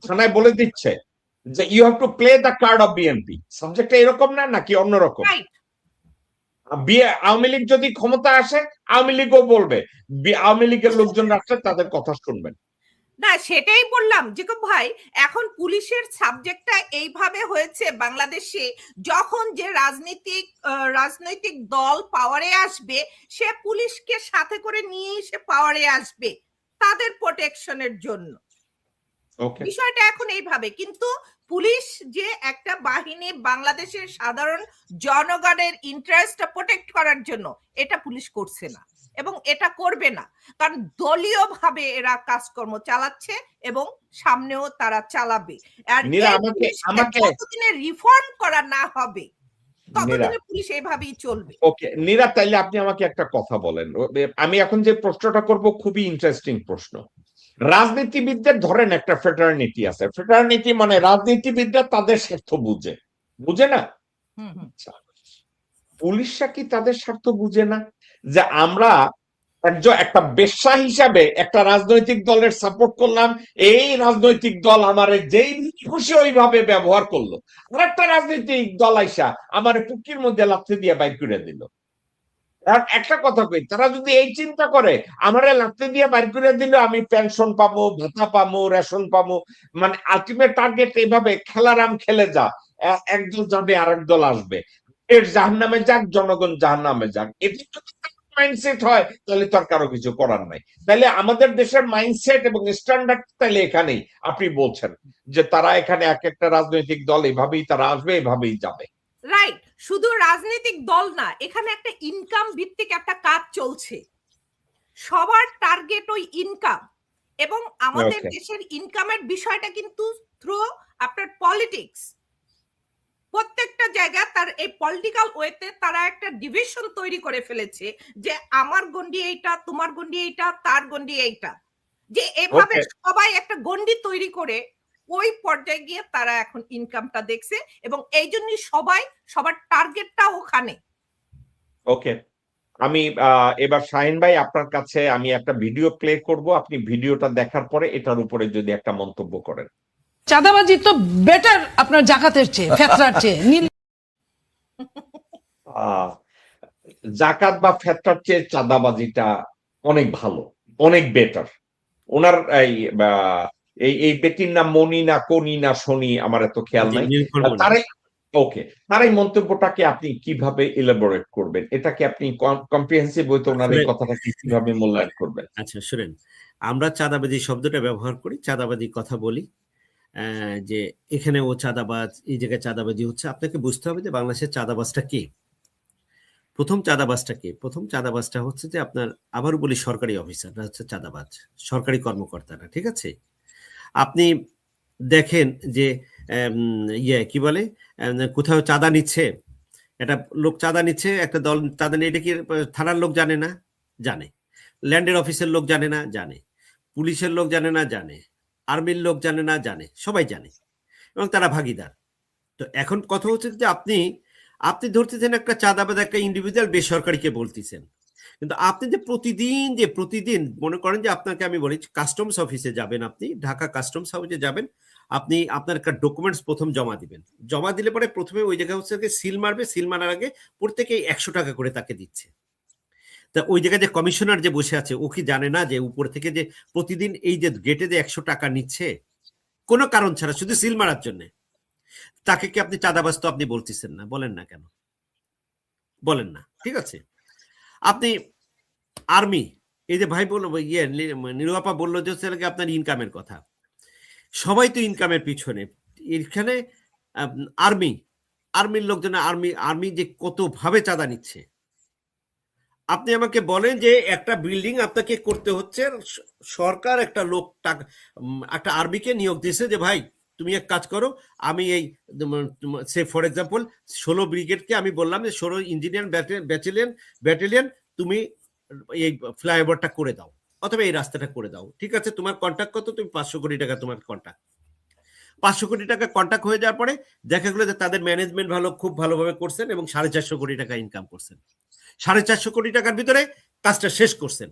থানায় বলে দিচ্ছে যে you have to play the card of BNP. সাবজেক্টটা এরকম না নাকি অন্যরকম? আওয়ামী লীগ যদি ক্ষমতা আসে, আওয়ামী লীগও বলবে আওয়ামী লীগের লোকজন আসলে তাদের কথা শুনবেন না, সেটাই বললাম জেকব ভাই। এখন পুলিশের সাবজেক্টটা এইভাবে হয়েছে বাংলাদেশে, যখন যে রাজনৈতিক দল পাওয়ারে আসবে, সে পুলিশকে সাথে করে নিয়েই সে পাওয়ারে আসবে তাদের প্রোটেকশনের জন্য। বিষয়টা এখন এইভাবে, কিন্তু পুলিশ যে একটা বাহিনী বাংলাদেশের সাধারণ জনগণের ইন্টারেস্ট প্রোটেক্ট করার জন্য, এটা পুলিশ করছে না এবং এটা করবে না, কারণ দলীয় ভাবে এরা কাজকর্ম চালাচ্ছে এবং সামনেও তারা চালাবে। আর যতদিনে রিফর্ম করা না হবে ততদিনে পুলিশ এইভাবেই চলবে। ওকে নীরা, তাইলে আপনি আমাকে একটা কথা বলেন। আমি এখন যে প্রশ্নটা করব খুবই ইন্টারেস্টিং প্রশ্ন। রাজনীতিবিদদের ধরেন একটা ফ্রেটার্নিটি আছে, ফ্রেটার্নিটি মানে রাজনীতিবিদরা তাদের স্বার্থ বুঝে না। পুলিশরা কি তাদের স্বার্থ বুঝে না? যে আমরা একটা বেশ্যা হিসাবে একটা রাজনৈতিক দলের সাপোর্ট করলাম, এই রাজনৈতিক দল আমার যেই খুশি ওইভাবে ব্যবহার করলো, আর একটা রাজনৈতিক দল আইসা আমার পুকির মধ্যে লাথি দিয়ে বাইর করে দিল। একটা কথা কই, তারা যদি এই চিন্তা করে আমারে লাথি দিয়ে বাইর করে দিল, আমি পেনশন পাবো, ভাতা পাবো, রেশন পাবো, মানে আলটিমেট টার্গেট এইভাবে খেলারাম খেলে যা, একদল যাবে আর একদল আসবে, এর জাহান্নামে যাক, জনগণ জাহান্নামে যাক, এটা মাইন্ডসেট হয় তাহলে তো আর কারো কিছু করার নাই। তাহলে আমাদের দেশের মাইন্ডসেট এবং স্ট্যান্ডার্ড তাহলে এখানেই আপনি বলছেন যে তারা এখানে এক একটা রাজনৈতিক দল এভাবেই তারা আসবে, এভাবেই যাবে। রাইট, শুধু রাজনৈতিক দল না, এখানে একটা ইনকাম ভিত্তিক একটা কাজ চলছে, সবার টার্গেট ওই ইনকাম, এবং আমাদের Okay. দেশের ইনকামের বিষয়টা কিন্তু থ্রু আপনার পলিটিক্স, প্রত্যেকটা জায়গা তার এই পলিটিক্যাল ওয়েতে তারা একটা ডিভিশন তৈরি করে ফেলেছে যে আমার গন্ডি এইটা, তোমার গন্ডি এইটা, তার গন্ডি এইটা, যে এভাবে Okay. সবাই একটা গন্ডি তৈরি করে ওই পর্যায়ে গিয়ে তারা এখন ইনকামটা দেখছে, এবং এই জন্যই সবার টার্গেটটা ওখানে। ওকে, আমি এবার শাহিন ভাই আপনার কাছে আমি একটা ভিডিও প্লে করব, আপনি ভিডিওটা দেখার পরে এটার উপরে যদি একটা মন্তব্য করেন। চাঁদাবাজি তো বেটার আপনার জাকাতের চেয়ে, ফেতরার চেয়ে। আহ, জাকাত বা ফেতরার চেয়ে চাঁদাবাজিটা অনেক ভালো, অনেক বেটার। ওনার এই বেটির নাম মনি না কোনি না শনি আমার এত খেয়াল নাই। তারাই ওকে, তার এই মন্তব্যটাকে আপনি কিভাবে ইলাবোরেট করবেন? এটাকে আপনি কম্প্রিহেন্সিভ হইতে ওনার এই কথাটাকে কিভাবে মূল্যায়ন করবেন? আচ্ছা শুনেন, আমরা চাঁদাবাজি শব্দটা ব্যবহার করি, চাঁদাবাজি কথা বলি, যে এখানে ও চাঁদাবাজ, এই জায়গায় চাঁদাবাজি হচ্ছে। আপনাকে বুঝতে হবে যে বাংলাদেশের চাঁদাবাজটা কে। প্রথম চাঁদাবাজটা হচ্ছে যে আপনার, আবারও বলি, সরকারি অফিসাররা হচ্ছে চাঁদাবাজ, সরকারি কর্মকর্তারা। ঠিক আছে, আপনি দেখেন যে কি বলে, কোথাও চাঁদা নিচ্ছে, একটা লোক চাঁদা নিচ্ছে, একটা দল চাঁদা নিয়ে, এটা কি থানার লোক জানে না? জানে। ল্যান্ডের অফিসের লোক জানে না? জানে। পুলিশের লোক জানে না? জানে। আর্মির লোক জানে না? জানে। সবাই জানে, এবং তারা ভাগিদার। তো এখন কথা হচ্ছে যে আপনি ধরতেছেন একটা চাঁদাবাজ, একটা ইন্ডিভিজুয়াল বেসরকারিকে বলতেছেন, কিন্তু আপনি যে প্রতিদিন মনে করেন যে আপনাকে আমি বলি কাস্টমস অফিসে যাবেন, আপনি ঢাকা কাস্টমস হাউসে যাবেন, আপনি আপনার একটা ডকুমেন্টস প্রথম জমা দিবেন, জমা দিলে পরে প্রথমে ওই জায়গায় হচ্ছে সিল মারবে, সিল মারার আগে প্রত্যেকে 100 টাকা করে তাকে দিচ্ছে। তা ওই জায়গায় যে কমিশনার যে বসে আছে, ও কি জানে না যে উপর থেকে যে প্রতিদিন এই যে গেটে যে 100 টাকা নিচ্ছে কোনো কারণ ছাড়া, শুধু সিল মারার জন্য? তাকে কি আপনি চাঁদাবাজ তো আপনি বলতেছেন না? বলেন না কেন? বলেন না। ঠিক আছে, আপনি আর্মি, এই যে ভাই বললো, নিরুপা বললো যে হচ্ছে আপনার ইনকামের কথা, সবাই তো ইনকামের পিছনে। এখানে আর্মির লোকজন, আর্মি যে কত ভাবে চাঁদা নিচ্ছে। আপনি আমাকে বলেন যে একটা বিল্ডিং আপনাকে করতে হচ্ছে, সরকার একটা লোক একটা আর্মিকে নিয়োগ দিয়েছে যে ভাই তুমি এক কাজ করো, আমি এই সে ফর এক্সাম্পল 16 ব্রিগেডকে আমি বললাম যে 16 ইঞ্জিনিয়ার ব্যাটালিয়ন তুমি এই ফ্লাইওভারটা করে দাও, অথবা এই রাস্তাটা করে দাও। ঠিক আছে, তোমার কন্ট্যাক্ট কত? তুমি 500 কোটি টাকা তোমার কন্ট্যাক্ট। 500 কোটি টাকা কন্ট্যাক্ট হয়ে যাওয়ার পরে দেখা গেলো যে তাদের ম্যানেজমেন্ট খুব ভালোভাবে করছেন এবং 450 কোটি টাকা ইনকাম করছেন। 450 কোটি টাকার ভিতরে কাজটা শেষ করছেন।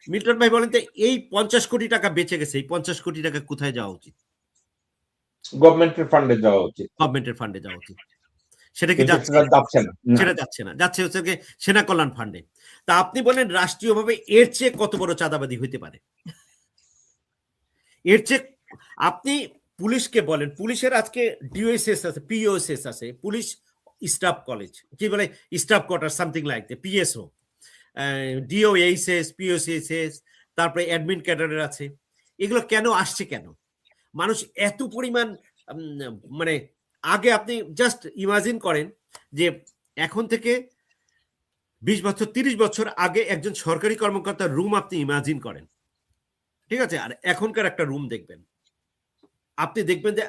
মিল্টন ভাই বলেন তো, এই 50 কোটি টাকা বেঁচে গেছে, এই 50 কোটি টাকা কোথায় যাওয়া উচিত? গভর্নমেন্টের ফান্ডে যাওয়া উচিত। গভর্নমেন্টের ফান্ডে যাওয়া উচিত। সেটা কি যাচ্ছে না? সেটা যাচ্ছে না, যাচ্ছে হচ্ছে সেনা কল্যাণ ফান্ডে। তা আপনি বলেন রাষ্ট্রীয়ভাবে এর চেয়ে কত বড় চাঁদাবাদী হইতে পারে? এর চেয়ে আপনি পুলিশকে বলেন, পুলিশের আজকে ডিওএসএস আছে, পিওএসএস আছে, পুলিশ স্টাফ কলেজ, কি বলে, staff quarter, something like that, PSO, DOHS, POCSS, তারপরে অ্যাডমিন ক্যাডারের আছে। এগুলো কেন আসছে? কেন মানুষ এত পরিমাণ, মানে আগে আপনি জাস্ট ইমাজিন করেন যে এখন থেকে 20 বছর 30 বছর আগে একজন সরকারি কর্মকর্তার রুম আপনি ইমাজিন করেন, ঠিক আছে, আর এখনকার একটা রুম দেখবেন, আপনি দেখবেন যে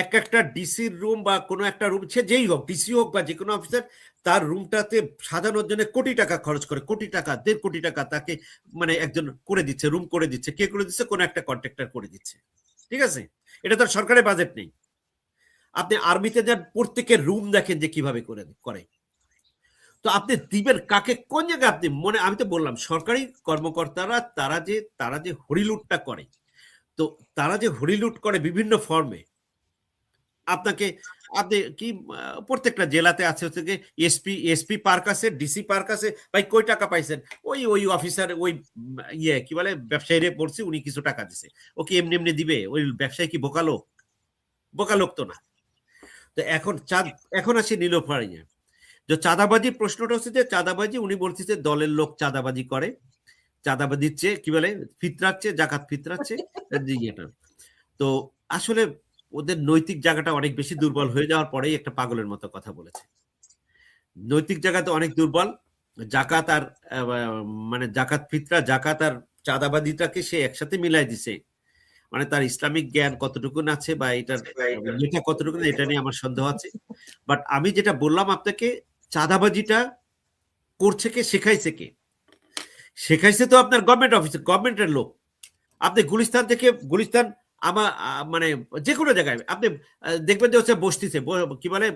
এক একটা ডিসির রুম বা কোনো একটা রুম, সে যেই হোক, ডিসি হোক বা যে কোনো অফিসার, তার রুমটাতে সাজানোর জন্য কোটি টাকা খরচ করে, কোটি টাকা, 1.5 কোটি টাকা তাকে মানে একজন করে দিচ্ছে, রুম করে দিচ্ছে। কে করে দিচ্ছে? কোনো একটা কন্ট্রাক্টর করে দিচ্ছে। ঠিক আছে, এটা তো সরকারের বাজেট নেই। আপনি আর্মিতে যান, প্রত্যেকের রুম দেখেন যে কিভাবে করে। তো আপনি দিবেন কাকে, কোন জায়গায় আপনি আমি তো বললাম সরকারি কর্মকর্তারা তারা যে হরিলুটটা করে, তো তারা যে হরিলুট করে বিভিন্ন ফর্মে, আপনি কি প্রত্যেকটা জেলাতে আছে হচ্ছে যে এসপি পার্ক আছে, ডিসি পার্ক আছে, ভাই কই টাকা পাইছেন? ওই অফিসার, ওই কি বলে, ব্যবসায়ীরে পড়ছে, উনি কিছু টাকা দিছে, ওকে এমনি দিবে? ওই ব্যবসায়ী কি বোকা লোক তো না। তো এখন আসি নীলোফারিয়া। যে চাঁদাবাজির প্রশ্নটা হচ্ছে যে চাঁদাবাজি উনি বলতেছে দলের লোক চাঁদাবাজি করে, চাঁদাবাজির চেয়ে কি বলে ফিতরাচ্ছে, জাকাত ফিতরাচ্ছে ইয়েটা। তো আসলে ওদের নৈতিক জায়গাটা অনেক বেশি দুর্বল হয়ে যাওয়ার পরেই একটা পাগলের মতো কথা বলেছে। নৈতিক জায়গাতে অনেক দুর্বল। জাকাত আর মানে জাকাত ফিতরা, জাকাত আর চাঁদাবাজিটাকে সে একসাথে মিলাই দিছে। মানে তার ইসলামিক জ্ঞান কতটুকু আছে বা এটার এটা কতটুকু, এটা নিয়ে আমার সন্দেহ আছে। বাট আমি যেটা বললাম আপনাকে, চাঁদাবাজিটা করছে কে, শেখাইছে কে? শেখাইছে তো আপনার গভর্নমেন্ট অফিসার, গভর্নমেন্টের লোক। আপনি গুলিস্তান থেকে, গুলিস্তান মানে যে কোনো জায়গায় আপনি দেখবেন যে হচ্ছে বসতিছে কি বলে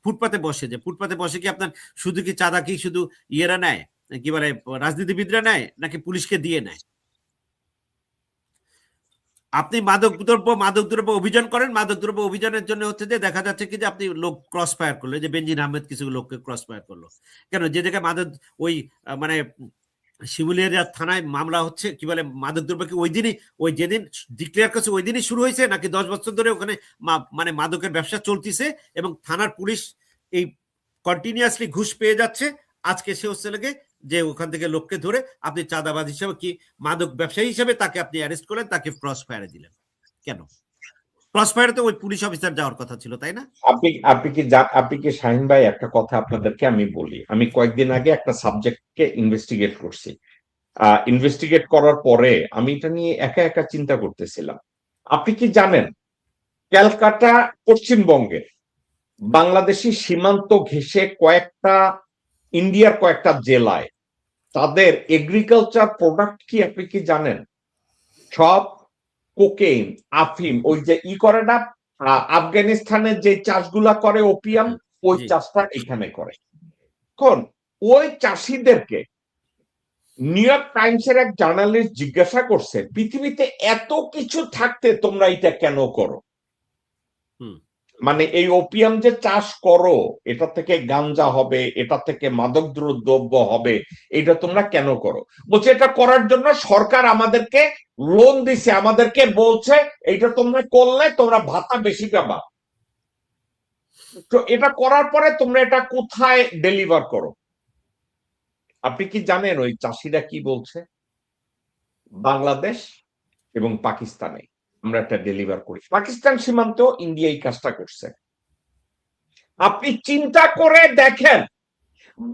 ফুটপাতে বসে, যে ফুটপাতে বসে কি আপনার শুধু কি চাঁদা কি শুধু ইয়েরা নেয়, কি বলে রাজনীতিবিদরা নেয়, নাকি পুলিশকে দিয়ে নেয়? আপনি মাদক দ্রব্য অভিযান করেন, মাদক দ্রব্য অভিযানের জন্য হচ্ছে যে দেখা যাচ্ছে কি যে আপনি লোক ক্রস ফায়ার করলো, যে বেনজির আহমেদ কিছু লোককে ক্রস ফায়ার করলো কেন? যে জায়গায় মাদক ওই মানে শিমুলিয়া থানায় মামলা হচ্ছে কি বলে মাদক দ্রব্য কি ওই যেদিন ডিক্লেয়ার করছে ওই দিনই শুরু হয়েছে, নাকি 10 বছর ধরে ওখানে মানে মাদকের ব্যবসা চলতেছে এবং থানার পুলিশ এই কন্টিনিউয়াসলি ঘুষ পেয়ে যাচ্ছে? আজকে সে হচ্ছে লাগে যে ওখান থেকে লোককে ধরে আপনি চাঁদাবাজ হিসেবে কি মাদক ব্যবসায়ী হিসেবে তাকে আপনি অ্যারেস্ট করলেন, তাকে ক্রস ফায়ারে দিলেন কেন? ক্রস ফায়ারে তো ওই পুলিশ অফিসার যাওয়ার কথা ছিল, তাই না? আপনি কি শাহিন ভাই, একটা কথা আপনাদেরকে আমি বলি, আমি কয়েকদিন আগে একটা সাবজেক্টকে ইনভেস্টিগেট করছি। ইনভেস্টিগেট করার পরে আমি এটা নিয়ে একা একা চিন্তা করতেছিলাম। আপনি কি জানেন ক্যালকাটা পশ্চিমবঙ্গের বাংলাদেশি সীমান্ত ঘেঁষে ইন্ডিয়ার কয়েকটা জেলায় তাদের এগ্রিকালচার প্রোডাক্ট কি আপনি কি জানেন? সব কোকেইন, আফিম, ওই যে করে না আফগানিস্তানের যে চাষগুলা করে ওপিয়াম, ওই চাষটা এখানে করে। এখন ওই চাষিদেরকে নিউ ইয়র্ক টাইমসের এক জার্নালিস্ট জিজ্ঞাসা করছে, পৃথিবীতে এত কিছু থাকতে তোমরা এটা কেন করো? মানে এই ওপিয়াম যে চাষ করো, এটা থেকে গাঞ্জা হবে, এটা থেকে মাদক দ্রব্য হবে, এটা তোমরা কেন করো? বলছে এটা করার জন্য সরকার আমাদেরকে লোন দিছে, আমাদেরকে বলছে এটা তোমরা করলে তোমরা ভাতা বেশি পাবা। তো এটা করার পরে তোমরা এটা কোথায় ডেলিভার করো? আপনি কি জানেন ওই চাষিরা কি বলছে? বাংলাদেশ এবং পাকিস্তানে আমরা এটা ডেলিভার করি। পাকিস্তান সীমান্ত ইন্ডিয়া এই কাজটা করছে। আপনি চিন্তা করে দেখেন,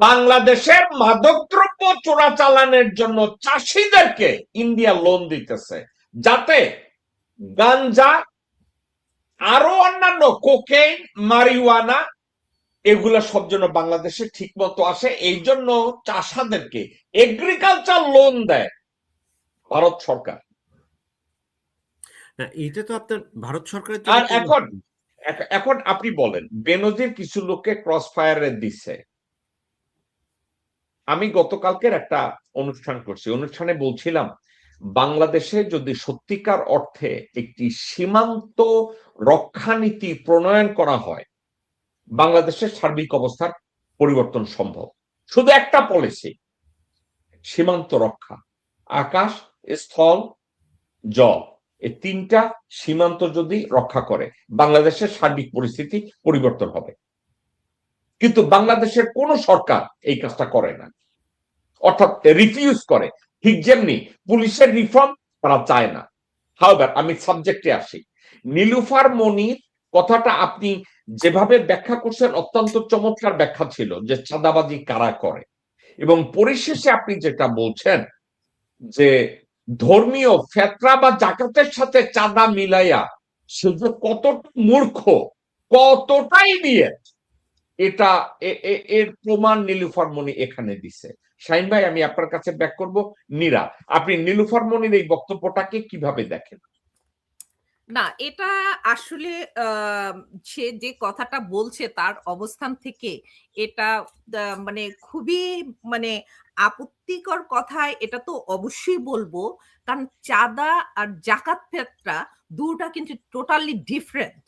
বাংলাদেশের মাদকদ্রব্য চোরাচালানের জন্য চাষিদেরকে ইন্ডিয়া লোন দিতেছে, যাতে গাঞ্জা আরো অন্যান্য কোকেইন, মারিওয়ানা এগুলা সব জন্য বাংলাদেশে ঠিক মতো আসে। এই জন্য চাষাদেরকে এগ্রিকালচার লোন দেয় ভারত সরকার। এটা তো আপনার ভারত সরকারের আর এখন আপনি বলেন, বেনজির কিছু লোককে ক্রস ফায়ারে দিচ্ছে। আমি গতকালকের একটা অনুষ্ঠান করছি, অনুষ্ঠানে বলছিলাম বাংলাদেশে যদি সত্যিকার অর্থে একটি সীমান্ত রক্ষানীতি প্রণয়ন করা হয়, বাংলাদেশের সার্বিক অবস্থার পরিবর্তন সম্ভব। শুধু একটা পলিসি, সীমান্ত রক্ষা, আকাশ, স্থল, জল, এই তিনটা সীমান্ত যদি রক্ষা করে বাংলাদেশের সার্বিক পরিস্থিতি পরিবর্তন হবে। কিন্তু বাংলাদেশের কোন সরকার এই কাজটা করে না, অর্থাৎ রিফিউজ করে। ঠিক যেমনি পুলিশের রিফর্ম তারা চায় না। হাওয়ার আমি সাবজেক্টে আসি। নীলুফার মনির কথাটা আপনি যেভাবে ব্যাখ্যা করছেন অত্যন্ত চমৎকার ব্যাখ্যা ছিল, যে চাঁদাবাজি কারা করে। এবং পরিশেষে আপনি যেটা বলছেন যে ধর্মীয় ফেতরা বা জাকাতের সাথে চাঁদা মিলাইয়া সে যে কতটা মূর্খ, কতটাই নিয়ে, এটা এর প্রমাণ নীলুফার মনি এখানে দিছে। শাহিন ভাই, আমি আপনার কাছে ব্যাক করব। নীরা, আপনি নীলুফার মনির এই বক্তব্যটাকে কিভাবে দেখেন? না, এটা আসলে সে যে কথাটা বলছে তার অবস্থান থেকে এটা মানে খুবই মানে আপত্তিকর কথা। এটা তো অবশ্যই বলবো, কারণ চাঁদা আর জাকাত ফেতরা দুটা কিন্তু টোটালি ডিফারেন্ট।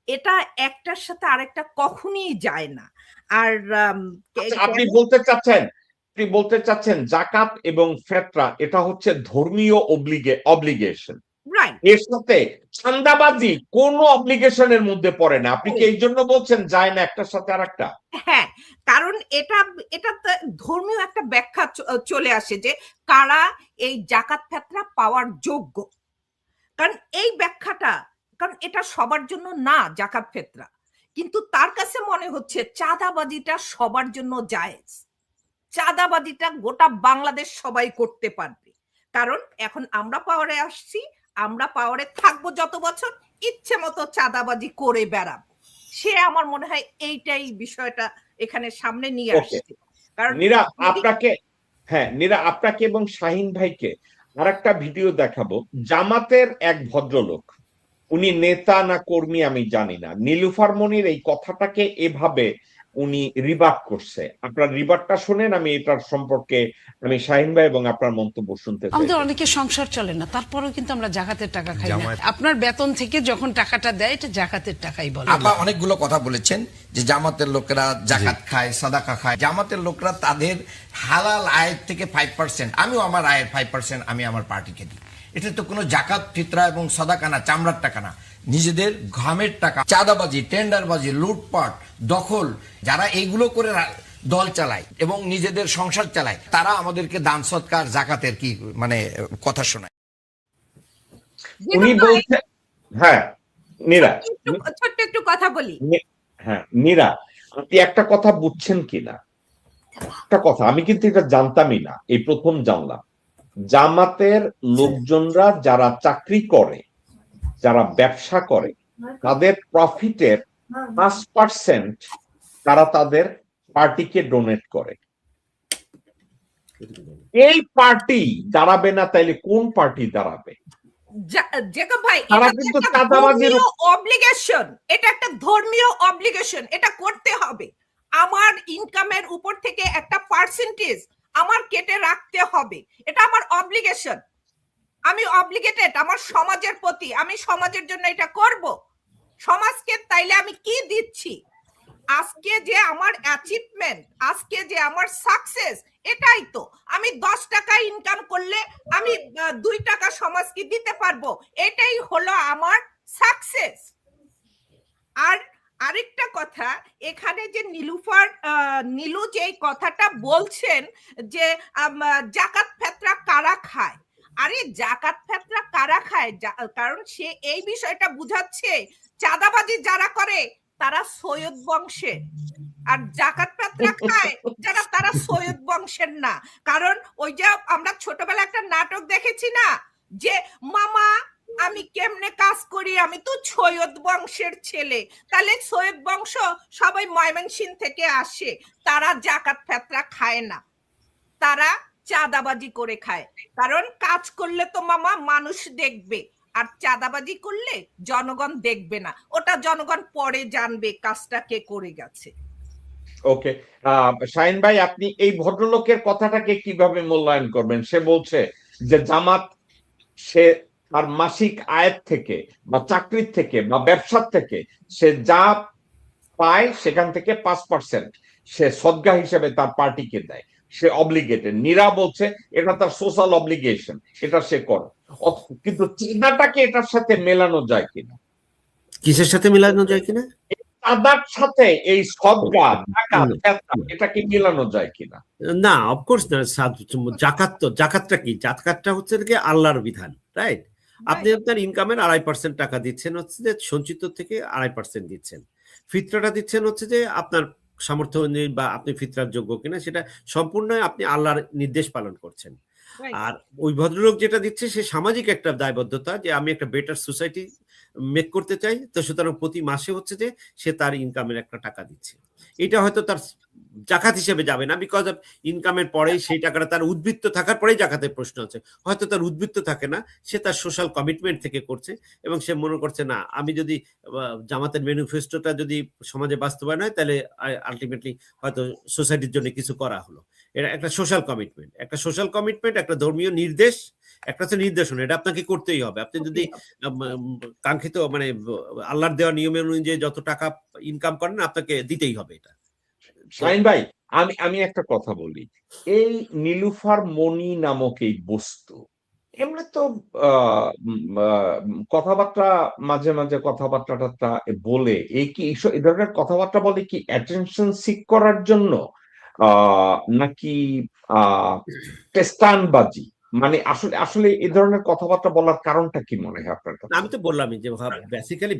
এটা একটার সাথে আরেকটা কখনই যায় না। আর আপনি বলতে চাচ্ছেন জাকাত এবং ফেতরা এটা হচ্ছে ধর্মীয় অব্লিগেশন, রাইট। এর সাথে চাঁদাবাজি কোন অব্লিগেশনের মধ্যে পড়ে না। আপনি কি এই জন্য বলছেন যায় না একটার সাথে আর একটা? হ্যাঁ, কারণ এটা এটা ধর্মীয় একটা ব্যাখ্যা চলে আসে যে কারা এই জাকাত ফেতরা পাওয়ার যোগ্য। কারণ এই ব্যাখ্যাটা, কারণ এটা সবার জন্য না জাকাত ফেতরা, কিন্তু তার কাছে মনে হচ্ছে চাঁদাবাজিটা সবার জন্য জায়েজ। চাঁদাবাজিটা গোটা বাংলাদেশ সবাই করতে পারবে, কারণ এখন আমরা পাওয়ারে আসছি, আমরা পাওয়ারে থাকবো যত বছর, ইচ্ছে মতো চাঁদাবাজি করে বেড়াবো। সে আমার মনে হয় এইটাই বিষয়টা এখানে সামনে নিয়ে আসছে। কারণ নীরা আপনাকে, হ্যাঁ নীরা আপনাকে এবং শাহিন ভাইকে আরেকটা ভিডিও দেখাবো। জামাতের এক ভদ্রলোক, উনি নেতা না কর্মী আমি জানি না, নীলুফার মনির এই কথাটাকে এভাবে উনি রিবার্ট করছে। আপনার রিবার্টটা শুনেন, আমি এটার সম্পর্কে আমি শাহিন ভাই এবং আপনার মন্তব্য শুনতে চাই। আমাদের অনেকে সংসার চলে না, তারপরেও কিন্তু আমরা জাকাতের টাকা খাই না। আপনার বেতন থেকে যখন টাকাটা দেয় এটা জাকাতের টাকাই বলে। আপা অনেকগুলো কথা বলেছেন যে জামাতের লোকেরা জাকাত খায়, সাদাকা খায়। জামাতের লোকরা তাদের হালাল আয়ের থেকে 5%, আমিও আমার আয়ের 5% আমি আমার পার্টিকে দিই। এটা তো কোনো জাকাত ফিতরা এবং সাদাকা না, চামড়ার টাকা না, নিজেদের ঘামের টাকা। চাঁদাবাজি, টেন্ডারবাজি, লুটপাট, দখল, যারা এইগুলো করে দল চালায় এবং নিজেদের সংসার চালায়, তারা আমাদেরকে দান সৎকার জাকাতের কি মানে কথা শোনায়। উনি বলছেন, হ্যাঁ নীরা, ছোট্ট একটু কথা বলি। হ্যাঁ নীরা, আপনি একটা কথা বুঝছেন কিনা, একটা কথা আমি কিন্তু এটা জানতামই না, এই প্রথম জানলাম। জামাতের লোকজনরা যারা চাকরি করে, যারা ব্যবসা করে, তাদের প্রফিটের 5% তারা তাদের পার্টিকে ডোনেট করে। এই পার্টি দাঁড়াবে না, তাইলে কোন পার্টি দাঁড়াবে? জেকব ভাই, তারা এটা কিন্তু একটা চাঁদাবাজির ধর্মীয় অব্লিগেশন, এটা একটা ধর্মীয় অব্লিগেশন, এটা করতে হবে। আমার ইনকামের উপর থেকে একটা পার্সেন্টেজ আমার কেটে রাখতে হবে, এটা আমার অব্লিগেশন। আমি অব্লিগেটেড আমার সমাজের প্রতি, আমি সমাজের জন্য এটা করব। সমাজকে তাইলে আমি কি দিচ্ছি? আজকে যে আমার অ্যাচিভমেন্ট, আজকে যে আমার সাকসেস, এটাই তো। আমি 10 টাকা ইনকাম করলে আমি 2 টাকা সমাজকে দিতে পারবো, এটাই হলো আমার সাকসেস। আর আরেকটা কথা, এখানে যে নীলু যে কথাটা বলছেন যে জাকাত ফেতরা কারা খায়, আরে জাকাত ফেতরা কারা খায়, কারণ সে এই বিষয়টা বুঝাচ্ছে চাঁদাবাজি যারা করে তারা সৈয়দ বংশের, আর জাকাত ফেতরা খায় যারা তারা সৈয়দ বংশের না। কারণ ওই যে আমরা ছোটবেলা একটা নাটক দেখেছি না, যে মামা আমি কেমনে কাজ করি, আমি তো সৈয়দ বংশের ছেলে। তাহলে সৈয়দ বংশ সবাই ময়মনসিংহ থেকে আসে, তারা জাকাত ফেতরা খায় না, তারা চাঁদাবাজি করে খায়। কারণ কাজ করলে তো মামা মানুষ দেখবে, আর চাঁদাবাজি করলে জনগণ দেখবে না, ওটা জনগণ পরে জানবে কাজটা কে করে গেছে। ওকে, শাহিন ভাই আপনি এই ভদ্রলোকের কথাটাকে কিভাবে মূল্যায়ন করবেন? সে বলছে যে জামাত সে তার মাসিক আয়ের থেকে বা চাকরির থেকে বা ব্যবসার থেকে সে যা পায় সেখান থেকে 5% সে সদকা হিসেবে তার পার্টিকে দেয়, সে অব্লিগেটেড। নীরা বলছে এটা তার সোশ্যাল অব্লিগেশন, এটা সে করে। কিন্তু চাঁদাটাকে এটার সাথে মেলানো যায় কিনা? কিসের সাথে মেলানো যায় কিনা? চাঁদার সাথে এই সদকা এটাকে মেলানো যায় কিনা? না, অফকোর্স না। জাকাতটা কি? জাকাতটা হচ্ছে কি আল্লাহর বিধান, রাইট? আপনি আপনার ইনকামের 2.5% টাকা দিচ্ছেন হচ্ছে যে সঞ্চিত থেকে 2.5% দিচ্ছেন। ফিতরাটা দিচ্ছেন হচ্ছে যে আপনার সামর্থ্য অনুযায়ী বা আপনি ফিতরার যোগ্য কিনা সেটা সম্পূর্ণ আপনি আল্লাহর নির্দেশ পালন করছেন। আর ওই ভদ্রলোক যেটা দিচ্ছে সে সামাজিক একটা দায়বদ্ধতা, যে আমি একটা বেটার সোসাইটি মেক করতে চাই, তো সুতরাং প্রতি মাসে হচ্ছে যে সে তার ইনকামের একটা টাকা দিচ্ছে। এটা হয়তো তার জাকাত হিসেবে যাবে না, বিকজ অফ ইনকামের পরেই সেই টাকাটা তার উদ্বৃত্ত থাকার পরেই জাকাতের প্রশ্ন আছে। হয়তো তার উদ্বৃত্ত থাকে না, সে তার সোশ্যাল কমিটমেন্ট থেকে করছে এবং সে মনে করছে না আমি যদি জামাতের ম্যানিফেস্টোটা যদি সমাজে বাস্তবায়ন হয় তাহলে আলটিমেটলি হয়তো সোসাইটির জন্য কিছু করা হলো। এটা একটা সোশ্যাল কমিটমেন্ট, একটা ধর্মীয় নির্দেশ, একটা হচ্ছে নির্দেশনা, এটা আপনাকে করতেই হবে। আপনি যদি কাঙ্ক্ষিত মানে আল্লাহর দেওয়া নিয়মের অনুযায়ী যত টাকা ইনকাম করেন আপনাকে দিতেই হবে এটা। শাহিন ভাই আমি একটা কথা বলি, এই নীলুফার মনি নামক এই বস্তু, এমনি তো কথাবার্তা মাঝে মাঝে কথাবার্তাটা বলে এই ধরনের কথাবার্তা বলে কি অ্যাটেনশন সিক করার জন্য, নাকি পেস্তানবাজি? মানে আসলে আসলে এই ধরনের কথাবার্তা বলার কারণটা কি মনে হয় আপনার কাছে? আমি তো বললামই যে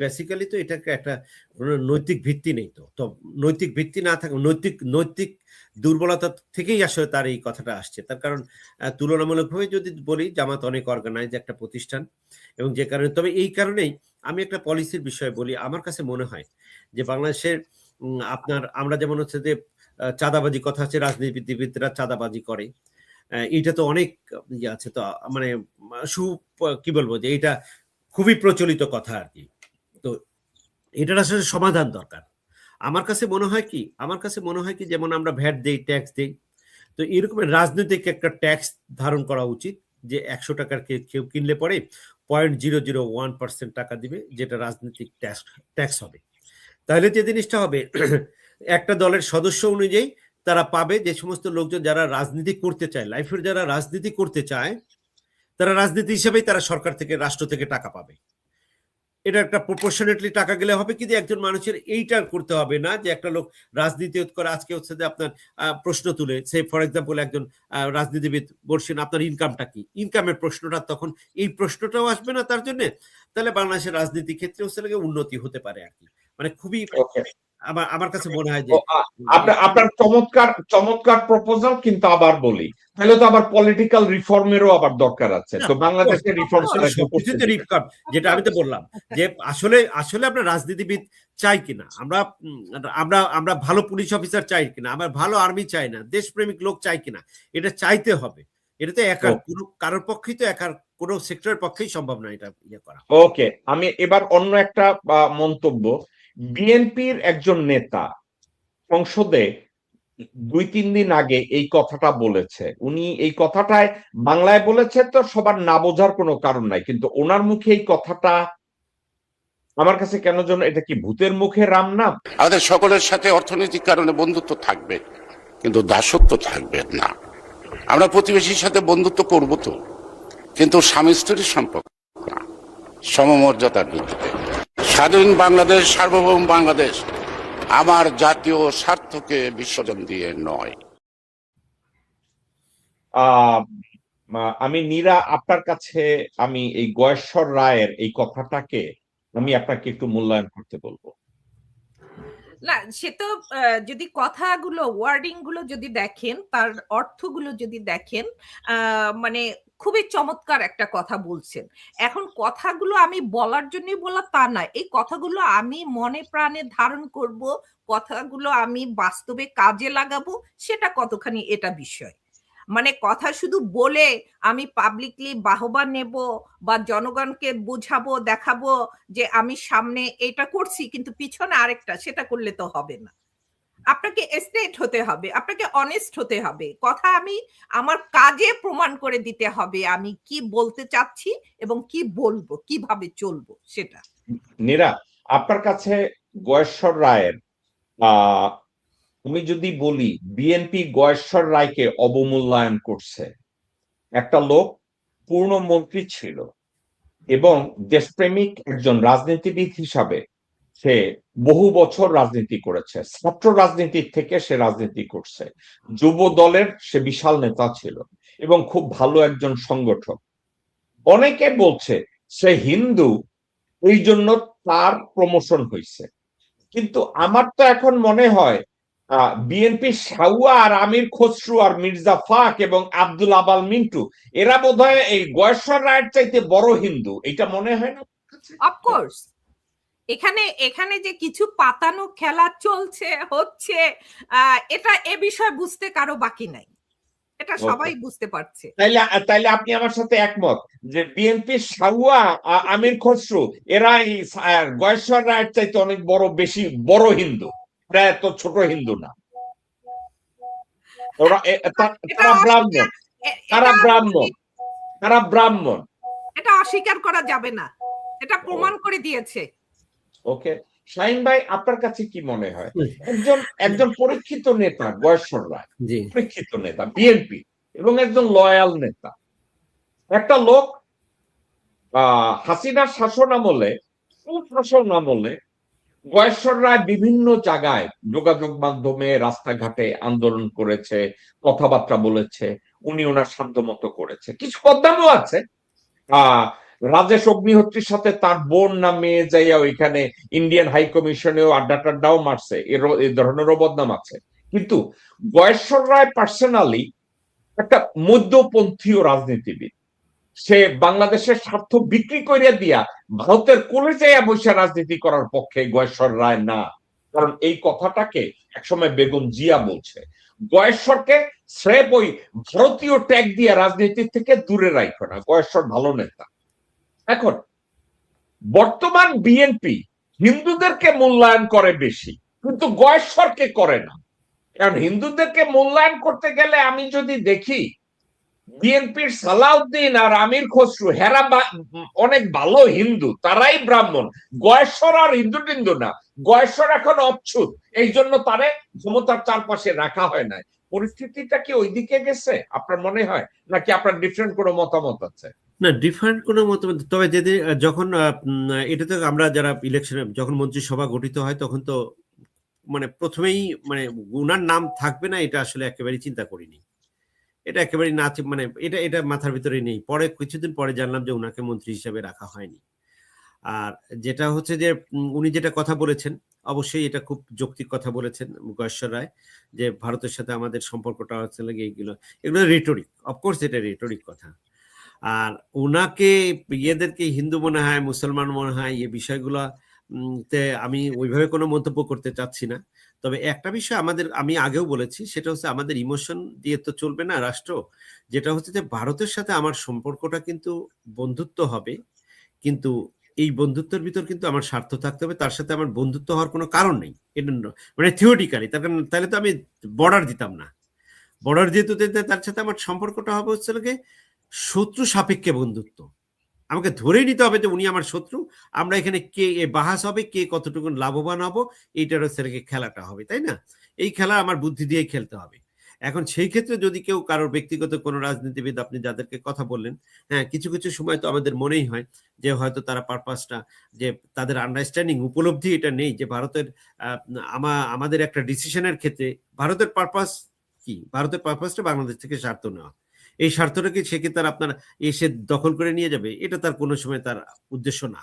বেসিক্যালি তো এটাকে একটা কোনো নৈতিক ভিত্তি নেই। তো নৈতিক ভিত্তি না থাকে, নৈতিক দুর্বলতা থেকেই আসলে তার এই কথাটা আসছে। তার কারণ তুলনামূলকভাবে যদি বলি, জামাত অনেক অর্গানাইজ একটা প্রতিষ্ঠান, এবং যে কারণে, তবে এই কারণেই আমি একটা পলিসির বিষয়ে বলি। আমার কাছে মনে হয় যে বাংলাদেশের আমরা যেমন হচ্ছে যে চাঁদাবাজি কথা আছে, রাজনীতিবিদরা চাঁদাবাজি করে, এইটা তো অনেক ইয়ে আছে। তো মানে কি বলবো, যে এটা খুবই প্রচলিত কথা আর কি। তো এটার আসলে সমাধান দরকার। আমার কাছে মনে হয় কি যেমন আমরা ভ্যাট দেই, ট্যাক্স দেই, তো এরকম রাজনৈতিক একটা ট্যাক্স ধারণ করা উচিত, যে 100 টাকার কেউ কিনলে পরে 0.001% টাকা দিবে, যেটা রাজনৈতিক ট্যাক্স হবে। তাহলে যে জিনিসটা হবে, একটা দলের সদস্য অনুযায়ী তারা পাবে, যে সমস্ত লোকজন যারা রাজনীতি করতে চায়, লাইফের যারা রাজনীতি করতে চায়, তারা রাজনীতি হিসেবেই তারা সরকার থেকে, রাষ্ট্র থেকে টাকা পাবে। এটা একটা প্রপোর্শনেটলি টাকা গেলে হবে কি, যে একজন মানুষের এইটা করতে হবে না যে একটা লোক রাজনীতি করে আজকে হচ্ছে যে আপনার প্রশ্ন তুলে, সে ফর এক্সাম্পল একজন রাজনীতিবিদ বলছেন আপনার ইনকামটা কি, ইনকামের প্রশ্নটা, তখন এই প্রশ্নটাও আসবে না তার জন্য। তাহলে বাংলাদেশের রাজনীতি ক্ষেত্রে হচ্ছে উন্নতি হতে পারে আর কি। মানে খুবই আমার কাছে মনে হয় যে আপনার চমৎকার প্রপোজাল, কিন্তু আবার বলি, তাহলে তো আবার পলিটিক্যাল রিফর্মেরও আবার দরকার আছে। তো বাংলাদেশের রিফর্ম সবকিছুতে রিফর্ম, যেটা আমি তো বললাম যে আসলে আমরা রাজনীতিবিদ চাই কিনা, আমরা ভালো পুলিশ অফিসার চাই কিনা, আমরা ভালো আর্মি চাই না, দেশপ্রেমিক লোক চাই কিনা, এটা চাইতে হবে। এটা তো কারোর পক্ষেই তো কোনো সেক্টরের পক্ষেই সম্ভব না এটা ইয়ে করা। ওকে, আমি এবার অন্য একটা মন্তব্য। বিএনপির একজন নেতা সংসদে 2-3 দিন আগে এই কথাটা বলেছে। উনি এই কথাটায় বাংলায় বলেছে, তো সবার না বোঝার কোনো কারণ নাই, কিন্তু ওনার মুখে এই কথাটা আমার কাছে কেন যেন, এটা কি ভূতের মুখে রাম নাম? আমাদের সকলের সাথে অর্থনৈতিক কারণে বন্ধুত্ব থাকবে, কিন্তু দাসত্ব থাকবে না। আমরা প্রতিবেশীর সাথে বন্ধুত্ব করব তো, কিন্তু স্বামী স্ত্রীর সম্পর্ক না, সমমর্যাদার ভিত্তিতে। স্বাধীন বাংলাদেশ, সার্বভৌম বাংলাদেশ আমার জাতীয় স্বার্থকে বিসর্জন দিয়ে নয়। আমি নীরা, আপনার কাছে আমি এই গয়েশ্বর রায়ের এই কথাটাকে আমি আপনাকে একটু মূল্যায়ন করতে বলবো। না, সে তো যদি কথাগুলো, ওয়ার্ডিং গুলো যদি দেখেন, তার অর্থগুলো যদি দেখেন, মানে খুবই চমৎকার একটা কথা বলছেন। এখন কথাগুলো আমি বলার জন্যই বলা তা না, এই কথাগুলো আমি মনে প্রাণে ধারণ করব, কথাগুলো আমি বাস্তবে কাজে লাগাবো, সেটা কতখানি এটা বিষয়। মানে কথা শুধু বলে আমি পাবলিকলি বাহবা নেব বা জনগণকে বুঝাবো, দেখাবো যে আমি সামনে এটা করছি কিন্তু পিছনে আরেকটা, সেটা করলে তো হবে না। আপনাকে স্ট্রেট হতে হবে, আপনাকে অনেস্ট হতে হবে। কথা আমি আমার কাজে প্রমাণ করে দিতে হবে আমি কি বলতে চাচ্ছি এবং কি বলবো, কিভাবে চলবো সেটা। নীরা, আপনার কাছে গয়েশ্বর রায়ের আমি যদি বলি বিএনপি গয়েশ্বর রায়কে অবমূল্যায়ন করছে, একটা লোক পূর্ণ মন্ত্রী ছিল এবং দেশপ্রেমিক একজন রাজনীতিবিদ হিসাবে সে বহু বছর রাজনীতি করেছে, ছাত্র রাজনীতি থেকে সে রাজনীতি করছে, যুব দলের সে বিশাল নেতা ছিল এবং খুব ভালো একজন সংগঠক। অনেকে বলছে সে হিন্দু, এই জন্য তার প্রমোশন হয়েছে। কিন্তু আমার তো এখন মনে হয় বিএনপি সাউয়া আর আমির খসরু আর মির্জা ফাক এবং আব্দুল আবাল মিন্টু, এরা বোধহয় এই গয়েশ্বর রায়ের চাইতে বড় হিন্দু, এটা মনে হয় না? অফকোর্স এখানে যে কিছু পাতানো খেলা চলছে হচ্ছে, এটা এ বিষয়ে বুঝতে কারো বাকি নাই, এটা সবাই বুঝতে পারছে। তাইলে আপনি আমার সাথে একমত যে বিএনপি সাউয়া আমির খসরু এরা এই গয়েশ্বর রায়ের চাইতে অনেক বেশি বড় হিন্দু, প্রায় তো ছোট হিন্দু না। তারা ব্রাহ্মণ, এটা অস্বীকার করা যাবে না, এটা প্রমাণ করে দিয়েছে। ওকে, শাহিন ভাই, আপনার কাছে কি মনে হয় একজন পরীক্ষিত নেতা গয়েশ্বর রায়, পরীক্ষিত নেতা বিএনপি এবং একজন লয়াল নেতা, একটা লোক হাসিনার শাসন আমলে, সুশাসন আমলে গয়েশ্বর রায় বিভিন্ন জায়গায় যোগাযোগ মাধ্যমে রাস্তাঘাটে আন্দোলন করেছে, কথাবার্তা বলেছে, উনি ওনার সাধ্যমতো করেছে। কিছু বদনামও আছে। রাজেশ অগ্নিহোত্রীর সাথে তার বোন না মেয়ে যাইয়া ওইখানে ইন্ডিয়ান হাই কমিশনেও আড্ডা টাড্ডাও মারছে, এই ধরনেরও বদনাম আছে। কিন্তু গয়েশ্বর রায় পার্সোনালি একটা মধ্যপন্থীয় রাজনীতিবিদ। সে বাংলাদেশের স্বার্থ বিক্রি করে দিয়া ভারতের কোলে যাইয়া বসে রাজনীতি করার পক্ষে গয়েশ্বর রায় না। কারণ এই কথাটাকে একসময় বেগম জিয়া বলছে, গয়েশ্বরকে স্রেফ ওই ভারতীয় ট্যাগ দিয়ে রাজনীতি থেকে দূরে রাখো না, গয়েশ্বর ভালো নেতা। এখন বর্তমান বিএনপি হিন্দুদেরকে মূল্যায়ন করে বেশি, কিন্তু গয়েশ্বরকে করে না। কারণ হিন্দুদেরকে মূল্যায়ন করতে গেলে আমি যদি দেখি বিএনপির সালাউদ্দিন আর আমির খসরু, হেরা অনেক ভালো হিন্দু, তারাই ব্রাহ্মণ। গয়েশ্বর আর হিন্দু টিন্দু না, গয়েশ্বর এখন অচ্ছুত, এই জন্য তারে ক্ষমতার চারপাশে রাখা হয় না। পরিস্থিতিটা কি ওইদিকে গেছে আপনার মনে হয়, নাকি আপনার ডিফারেন্ট কোনো মতামত আছে? না, ডিফারেন্ট কোনো মতামত, তবে যেদিন যখন এটা তো আমরা যারা ইলেকশনে যখন মন্ত্রিসভা গঠিত হয় তখন তো মানে প্রথমেই মানে উনার নাম থাকবে না এটা আসলে একেবারেই চিন্তা করিনি। এটা একেবারেই না, মানে এটা মাথার ভিতরে নেই। পরে কিছুদিন পরে জানলাম যে উনাকে মন্ত্রী হিসেবে রাখা হয়নি। আর যেটা হচ্ছে যে উনি যেটা কথা বলেছেন, অবশ্যই এটা খুব যৌক্তিক কথা বলেছেন গয়েশ্বর রায়, যে ভারতের সাথে আমাদের সম্পর্কটা হচ্ছে লাগে এগুলো রেটরিক, অফকোর্স এটা রেটরিক কথা। আর ওনাকে ইয়েদেরকে হিন্দু মনে হয়, মুসলমান মনে হয়, এই বিষয়গুলো তে আমি ওইভাবে কোনো মন্তব্য করতে চাচ্ছি না। তবে একটা বিষয় আমি আগেও বলেছি, সেটা হচ্ছে আমাদের ইমোশন দিয়ে তো চলবে না রাষ্ট্র। যেটা হচ্ছে যে ভারতের সাথে আমার সম্পর্কটা কিন্তু বন্ধুত্ব হবে, কিন্তু এই বন্ধুত্বের ভিতর কিন্তু আমার স্বার্থ থাকতে হবে, তার সাথে আমার বন্ধুত্ব হওয়ার কোনো কারণ নেই। এটা মানে থিওরিটিক্যালি, তাহলে তো আমি বর্ডার দিতাম না। বর্ডার যেহেতু তার সাথে আমার সম্পর্কটা হবে হচ্ছে শত্রু সাপেক্ষে বন্ধুত্ব। আমাকে ধরেই নিতে হবে যে উনি আমার শত্রু, আমরা এখানে কে বাহাস হবে, কে কতটুকু লাভবান হবো, এইটার হচ্ছে খেলাটা হবে, তাই না? এই খেলা আমার বুদ্ধি দিয়ে খেলতে হবে। এখন সেই ক্ষেত্রে যদি কেউ কারোর ব্যক্তিগত কোনো রাজনীতিবিদ, আপনি যাদেরকে কথা বললেন, হ্যাঁ, কিছু কিছু সময় তো আমাদের মনেই হয় যে হয়তো তারা পারপাসটা, যে তাদের আন্ডারস্ট্যান্ডিং, উপলব্ধি এটা নেই যে ভারতের আমাদের একটা ডিসিশনের ক্ষেত্রে ভারতের পারপাস কি, ভারতের পারপাসটা বাংলাদেশ থেকে স্বার্থ নেওয়া। এই স্বার্থটাকে সে কি তার আপনার এসে দখল করে নিয়ে যাবে? এটা তার কোনো সময় তার উদ্দেশ্য না।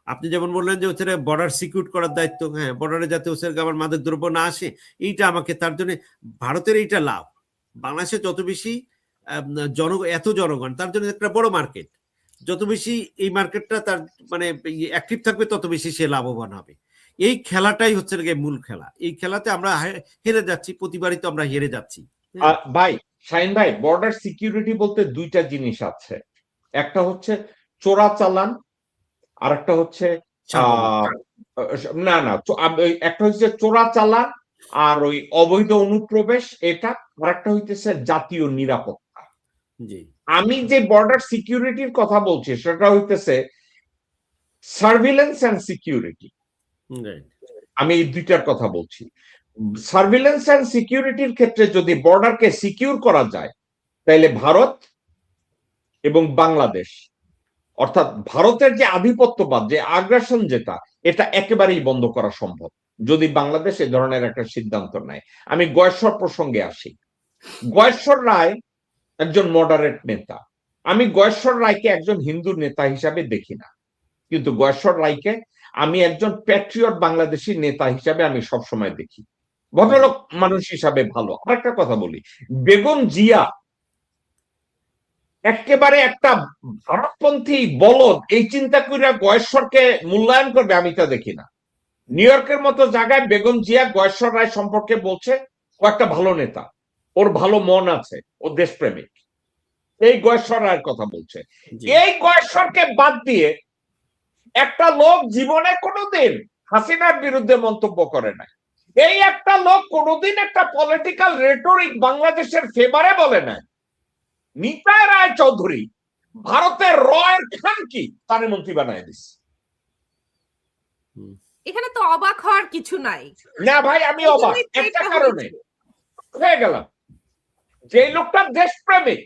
আপনি যেমন বললেন যে হচ্ছে বর্ডার সিকিউর করার দায়িত্ব, হ্যাঁ, বর্ডারে যাতে হচ্ছে আবার মাদক দ্রব্য না আসে, এইটা আমাকে, তার জন্য ভারতের এইটা লাভ। বাংলাদেশে যত বেশি এত জনগণ, তার জন্য একটা বড় মার্কেট, যত বেশি এই মার্কেটটা তার মানে অ্যাক্টিভ থাকবে তত বেশি সে লাভবান হবে। এই খেলাটাই হচ্ছে মূল খেলা। এই খেলাতে আমরা হেরে যাচ্ছি, প্রতিবারই তো আমরা হেরে যাচ্ছি। ভাই শাহিন ভাই, বর্ডার সিকিউরিটি বলতে দুইটা জিনিস আছে, একটা হচ্ছে চোরাচালান, আর একটা হচ্ছে না, একটা হচ্ছে চোরাচালান আর ওই অবৈধ অনুপ্রবেশ, এটা। আর একটা হইতেছে জাতীয় নিরাপত্তা। আমি যে বর্ডার সিকিউরিটির কথা বলছি সেটা হইতেছে সার্ভিলেন্স এন্ড সিকিউরিটি। আমি এই দুইটার কথা বলছি। সার্ভিলেন্স এন্ড সিকিউরিটির ক্ষেত্রে যদি বর্ডারকে সিকিউর করা যায়, তাহলে ভারত এবং বাংলাদেশ, অর্থাৎ ভারতের যে আধিপত্যবাদ, যে আগ্রাসন, যেটা, এটা একেবারেই বন্ধ করা সম্ভব যদি বাংলাদেশ এ ধরনের একটা সিদ্ধান্ত নেয়। আমি গয়েশ্বর প্রসঙ্গে আসি। গয়েশ্বর রায় একজন মডারেট নেতা। আমি গয়েশ্বর রায়কে একজন হিন্দু নেতা হিসাবে দেখি না, কিন্তু গয়েশ্বর রায়কে আমি একজন প্যাট্রিয়ট বাংলাদেশি নেতা হিসাবে আমি সবসময় দেখি, ভদ্রলোক মানুষ হিসাবে ভালো। আরেকটা কথা বলি, বেগম জিয়া একেবারে একটা ভারতপন্থী বলদ, এই চিন্তা করে গয়েশ্বরকে মূল্যায়ন করবে আমি তা দেখি না। নিউ ইয়র্কের মতো জায়গায় বেগম জিয়া গয়েশ্বর রায় সম্পর্কে বলছে ও একটা ভালো নেতা, ওর ভালো মন আছে, ও দেশপ্রেমিক, এই গয়েশ্বর রায়ের কথা বলছে। এই গয়েশ্বরকে বাদ দিয়ে একটা লোক জীবনে কোনোদিন হাসিনার বিরুদ্ধে মন্তব্য করে নাই, এই একটা লোক কোনোদিন একটা পলিটিক্যাল রেটরিক বাংলাদেশের ফেভারে বলে নাই। নিতাই রায় চৌধুরী ভারতের রয়ের খান কি তারে মন্ত্রী বানায় দিচ্ছে। এখানে তো অবাক হওয়ার কিছু নাই। না ভাই, আমি অবাক একটা কারণে হয়ে গেলাম, যে লোকটা দেশপ্রেমিক,